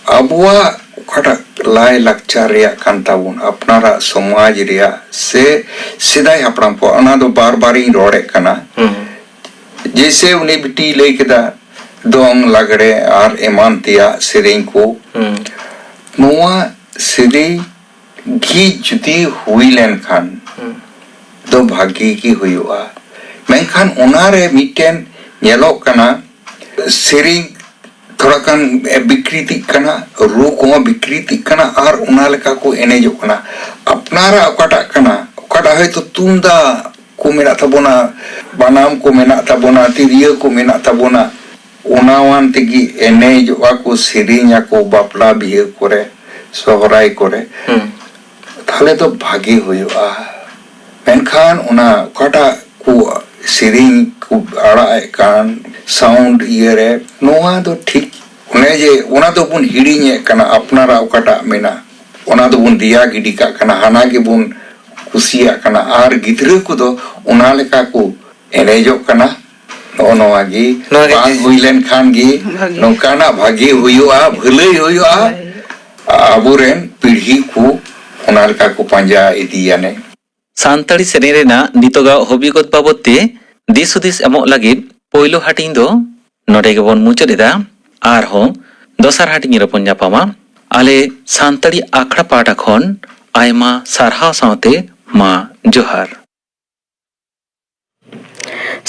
ᱟᱵᱚᱣᱟᱜ ᱚᱠᱟᱴᱟᱜ ᱞᱟᱭ ᱞᱟᱠᱪᱟᱨ ᱨᱮᱭᱟᱜ ᱠᱟᱱ ᱛᱟᱵᱚᱱ, ᱟᱯᱱᱟᱨᱟᱜ ᱥᱚᱢᱟᱡᱽ ᱨᱮᱭᱟᱜ ᱥᱮ ᱥᱮᱫᱟᱭ ᱦᱟᱯᱲᱟᱢ ᱠᱚ, ᱚᱱᱟ ᱫᱚ ᱵᱟᱨ ᱵᱟᱨᱤᱧ ᱨᱚᱲᱮᱫ ᱠᱟᱱᱟ। ᱡᱮᱭᱥᱮ ᱩᱱᱤ ᱵᱤᱴᱤᱭ ᱞᱟᱹᱭ ᱠᱮᱫᱟ ᱫᱚᱝ ᱞᱟᱜᱽᱲᱮ ᱟᱨ ᱮᱢᱟᱱ ᱛᱮᱭᱟᱜ ᱥᱮᱨᱮᱧ ᱠᱚ, ᱱᱚᱣᱟ ᱥᱮᱨᱮᱧ ᱜᱮ ᱡᱩᱫᱤ ᱦᱩᱭ ᱞᱮᱱᱠᱷᱟᱱ ᱫᱚ ᱵᱷᱟᱹᱜᱤ ᱜᱮ ᱦᱩᱭᱩᱜᱼᱟ। ᱢᱮᱱᱠᱷᱟᱱ ᱚᱱᱟᱨᱮ ᱢᱤᱫᱴᱮᱱ ᱧᱮᱞᱚᱜ ᱠᱟᱱᱟ, ᱥᱮᱨᱮᱧ ᱛᱷᱚᱲᱟ ᱜᱟᱱ ᱵᱤᱠᱨᱤᱛᱤᱜ ᱠᱟᱱᱟ, ᱨᱩ ᱠᱚᱦᱚᱸ ᱵᱤᱠᱨᱤᱛᱤᱜ ᱠᱟᱱᱟ ᱟᱨ ᱚᱱᱟ ᱞᱮᱠᱟ ᱠᱚ ᱮᱱᱮᱡᱚᱜ ᱠᱟᱱᱟ। ᱟᱯᱱᱟᱨᱟᱜ ᱚᱠᱟᱴᱟᱜ ᱠᱟᱱᱟ, ọᱠᱟᱴᱟᱜ হয়তো ᱛᱩᱢᱫᱟᱜ ᱠᱚ ᱢᱮᱱᱟᱜ ᱛᱟᱵᱚᱱᱟ, ᱵᱟᱱᱟᱢ ᱠᱚ ᱢᱮᱱᱟᱜ ᱛᱟᱵᱚᱱᱟ, ᱛᱤᱨᱭᱟᱹ ᱠᱚ ᱢᱮᱱᱟᱜ ᱛᱟᱵᱚᱱᱟ, ᱚᱱᱟᱣᱟᱱ ᱛᱮᱜᱮ ᱮᱱᱮᱡᱚᱜᱼᱟ ᱠᱚ, ᱥᱮᱨᱮᱧᱟᱠᱚ ᱵᱟᱯᱞᱟ ᱵᱤᱦᱟᱹ ᱠᱚᱨᱮ, ᱥᱚᱦᱨᱟᱭ ᱠᱚᱨᱮ, ᱛᱟᱦᱞᱮ ᱫᱚ ᱵᱷᱟᱜᱤ ᱦᱩᱭᱩᱜᱼᱟ। ᱢᱮᱱᱠᱷᱟᱱ ᱚᱱᱟ ᱚᱠᱟᱴᱟᱜ ᱠᱚ ᱥᱮᱨᱮᱧ ᱠᱚ ᱟᱲᱟᱜ ᱮᱫ ᱠᱟᱱ ᱥᱟᱣᱩন্ড ᱤᱭᱟᱹᱨᱮ, ᱱᱚᱣᱟ ᱫᱚ ᱴᱷᱤᱠ ᱚᱱᱮ ᱡᱮ ᱚᱱᱟ ᱫᱚᱵᱚᱱ ᱦᱤᱲᱤᱧᱮᱫ ᱠᱟᱱᱟ। ᱟᱯᱱᱟᱨᱟᱜ ᱚᱠᱟᱴᱟᱜ ᱢᱮᱱᱟᱜ ᱚᱱᱟ ᱫᱚᱵᱚᱱ ᱫᱮᱭᱟ ᱜᱤᱰᱤ ᱠᱟᱜ ᱠᱟᱱᱟ, ᱦᱟᱱᱟ ᱜᱮᱵᱚᱱ ᱠᱩᱥᱤᱭᱟᱜ ᱠᱟᱱᱟ, ᱟᱨ ᱜᱤᱫᱽᱨᱟᱹ ᱠᱚᱫᱚ ᱚᱱᱟ ᱞᱮᱠᱟ ᱠᱚ ᱮᱱᱮᱡᱚᱜ ᱠᱟᱱᱟ। ᱱᱚᱜᱼᱚ ᱱᱚᱣᱟ ᱜᱮ ᱵᱟᱝ হুই লেনখান ᱜᱮ ᱱᱚᱝᱠᱟᱱᱟᱜ ᱵᱷᱟᱜᱤ ᱦᱩᱭᱩᱜᱼᱟ, ᱵᱷᱟᱹᱞᱟᱹᱭ ᱦᱩᱭᱩᱜᱼᱟ, ᱟᱵᱚᱨᱮᱱ ᱯᱤᱲᱦᱤ ᱠᱚ ᱚᱱᱟ ᱞᱮᱠᱟ ᱠᱚ ᱯᱟᱸᱡᱟ ᱤᱫᱤᱭᱟᱱᱮ।
ᱥᱟᱱᱛᱟᱲᱤ ᱥᱮᱨᱮᱧ ᱨᱮᱱᱟᱜ ᱱᱤᱛᱚᱜᱟᱜ ᱦᱚᱵᱤᱜᱚᱛ ᱵᱟᱵᱚᱫ ᱛᱮ ᱫᱤᱥ ᱦᱩᱫᱤᱥ ᱮᱢᱚᱜ ᱞᱟᱹᱜᱤᱫ ᱯᱳᱭᱞᱳ ᱦᱟᱹᱴᱤᱧ ᱫᱚ ᱱᱚᱰᱮ ᱜᱮᱵᱚᱱ ᱢᱩᱪᱟᱹᱫ ᱮᱫᱟ। ᱟᱨᱦᱚᱸ ᱫᱚᱥᱟᱨ ᱦᱟᱹᱴᱤᱧ ᱨᱮᱵᱚᱱ ᱧᱟᱯᱟᱢᱟ। ᱟᱞᱮ ᱥᱟᱱᱛᱟᱲᱤ ᱟᱠᱷᱲᱟ ᱯᱟᱦᱴᱟ ᱠᱷᱚᱱ ᱟᱭᱢᱟ ᱥᱟᱨᱦᱟᱣ ᱥᱟᱶᱛᱮ ᱢᱟ ᱡᱚᱦᱟᱨ।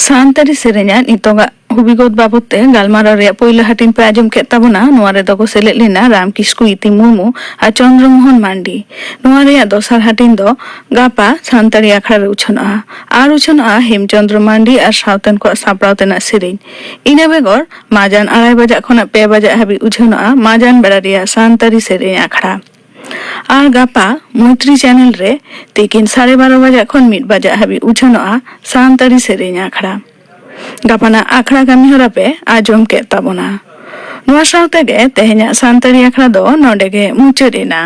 ᱥᱟᱱᱛᱟᱲᱤ ᱥᱮᱨᱮᱧᱟᱜ ᱱᱤᱛᱚᱜᱟᱜ ᱦᱩᱵᱤᱜᱚᱛ ᱵᱟᱵᱚᱫ ᱛᱮ ᱜᱟᱞᱢᱟᱨᱟᱣ ᱨᱮᱭᱟᱜ ᱯᱳᱭᱞᱳ ᱦᱟᱹᱴᱤᱧ ᱯᱮ ᱟᱸᱡᱚᱢ ᱠᱮᱫ ᱛᱟᱵᱚᱱᱟ। ᱱᱚᱣᱟ ᱨᱮᱫᱚ ᱠᱚ ᱥᱮᱞᱮᱫ ᱞᱮᱱᱟ ᱨᱟᱢ ᱠᱤᱥᱠᱩ ᱤᱛᱤ ᱢᱩᱨᱢᱩ ᱟᱨ ᱪᱚᱱᱫᱨᱚ ᱢᱳᱦᱚᱱ ᱢᱟᱱᱰᱤ। ᱱᱚᱣᱟ ᱨᱮᱭᱟᱜ ᱫᱚᱥᱟᱨ ᱦᱟᱹᱴᱤᱧ ᱫᱚ ᱜᱟᱯᱟ ᱥᱟᱱᱛᱟᱲᱤ ᱟᱠᱷᱲᱟ ᱨᱮ ᱩᱪᱷᱟᱹᱱᱚᱜᱼᱟ। ᱟᱨ ᱩᱪᱷᱟᱹᱱᱚᱜᱼᱟ ᱦᱮᱢᱪᱚᱱᱫᱨᱚ ᱢᱟᱱᱰᱤ ᱟᱨ ᱥᱟᱶᱛᱮᱱ ᱠᱚᱣᱟᱜ ᱥᱟᱯᱲᱟᱣ ᱛᱮᱱᱟᱜ ᱥᱮᱨᱮᱧ। ᱤᱱᱟᱹ ᱵᱮᱜᱚᱨ ᱢᱟᱡᱟᱱ 2:30 ᱵᱟᱡᱟᱜ ᱠᱷᱚᱱᱟᱜ 5 ᱵᱟᱡᱟᱜ ᱦᱟᱹᱵᱤᱡ ᱩᱪᱷᱟᱹᱱᱚᱜᱼᱟ ᱢᱟᱡᱟᱱ ᱵᱮᱲᱟ ᱨᱮᱭᱟᱜ ᱥᱟᱱᱛᱟᱲᱤ ᱥᱮᱨᱮᱧ ᱟᱠᱷᱲᱟ। ᱟᱨ ᱜᱟᱯᱟ ᱢᱚᱭᱛᱨᱤ ᱪᱮᱱᱮᱞ ᱨᱮ ᱛᱤᱠᱤᱱ 12:30 ᱵᱟᱡᱟᱜ ᱠᱷᱚᱱ 1 ᱵᱟᱡᱟᱜ ᱦᱟᱹᱵᱤᱡ ᱩᱪᱷᱟᱹᱱᱚᱜᱼᱟ ᱥᱟᱱᱛᱟᱲᱤ ᱥᱮᱨᱮᱧ ᱟᱠᱷᱲᱟ। ᱜᱟᱯᱟᱱᱟᱜ ᱟᱠᱷᱲᱟ ᱠᱟᱹᱢᱤ ᱦᱚᱨᱟ ᱯᱮ ᱟᱸᱡᱚᱢ ᱠᱮᱫ ᱛᱟᱵᱚᱱᱟ। ᱱᱚᱣᱟ ᱥᱟᱶᱛᱮ ᱜᱮ ᱛᱮᱦᱮᱧᱟᱜ ᱥᱟᱱᱛᱟᱲᱤ ᱟᱠᱷᱲᱟ ᱫᱚ ᱱᱚᱰᱮ ᱜᱮ ᱢᱩᱪᱟᱹᱫ ᱮᱱᱟ।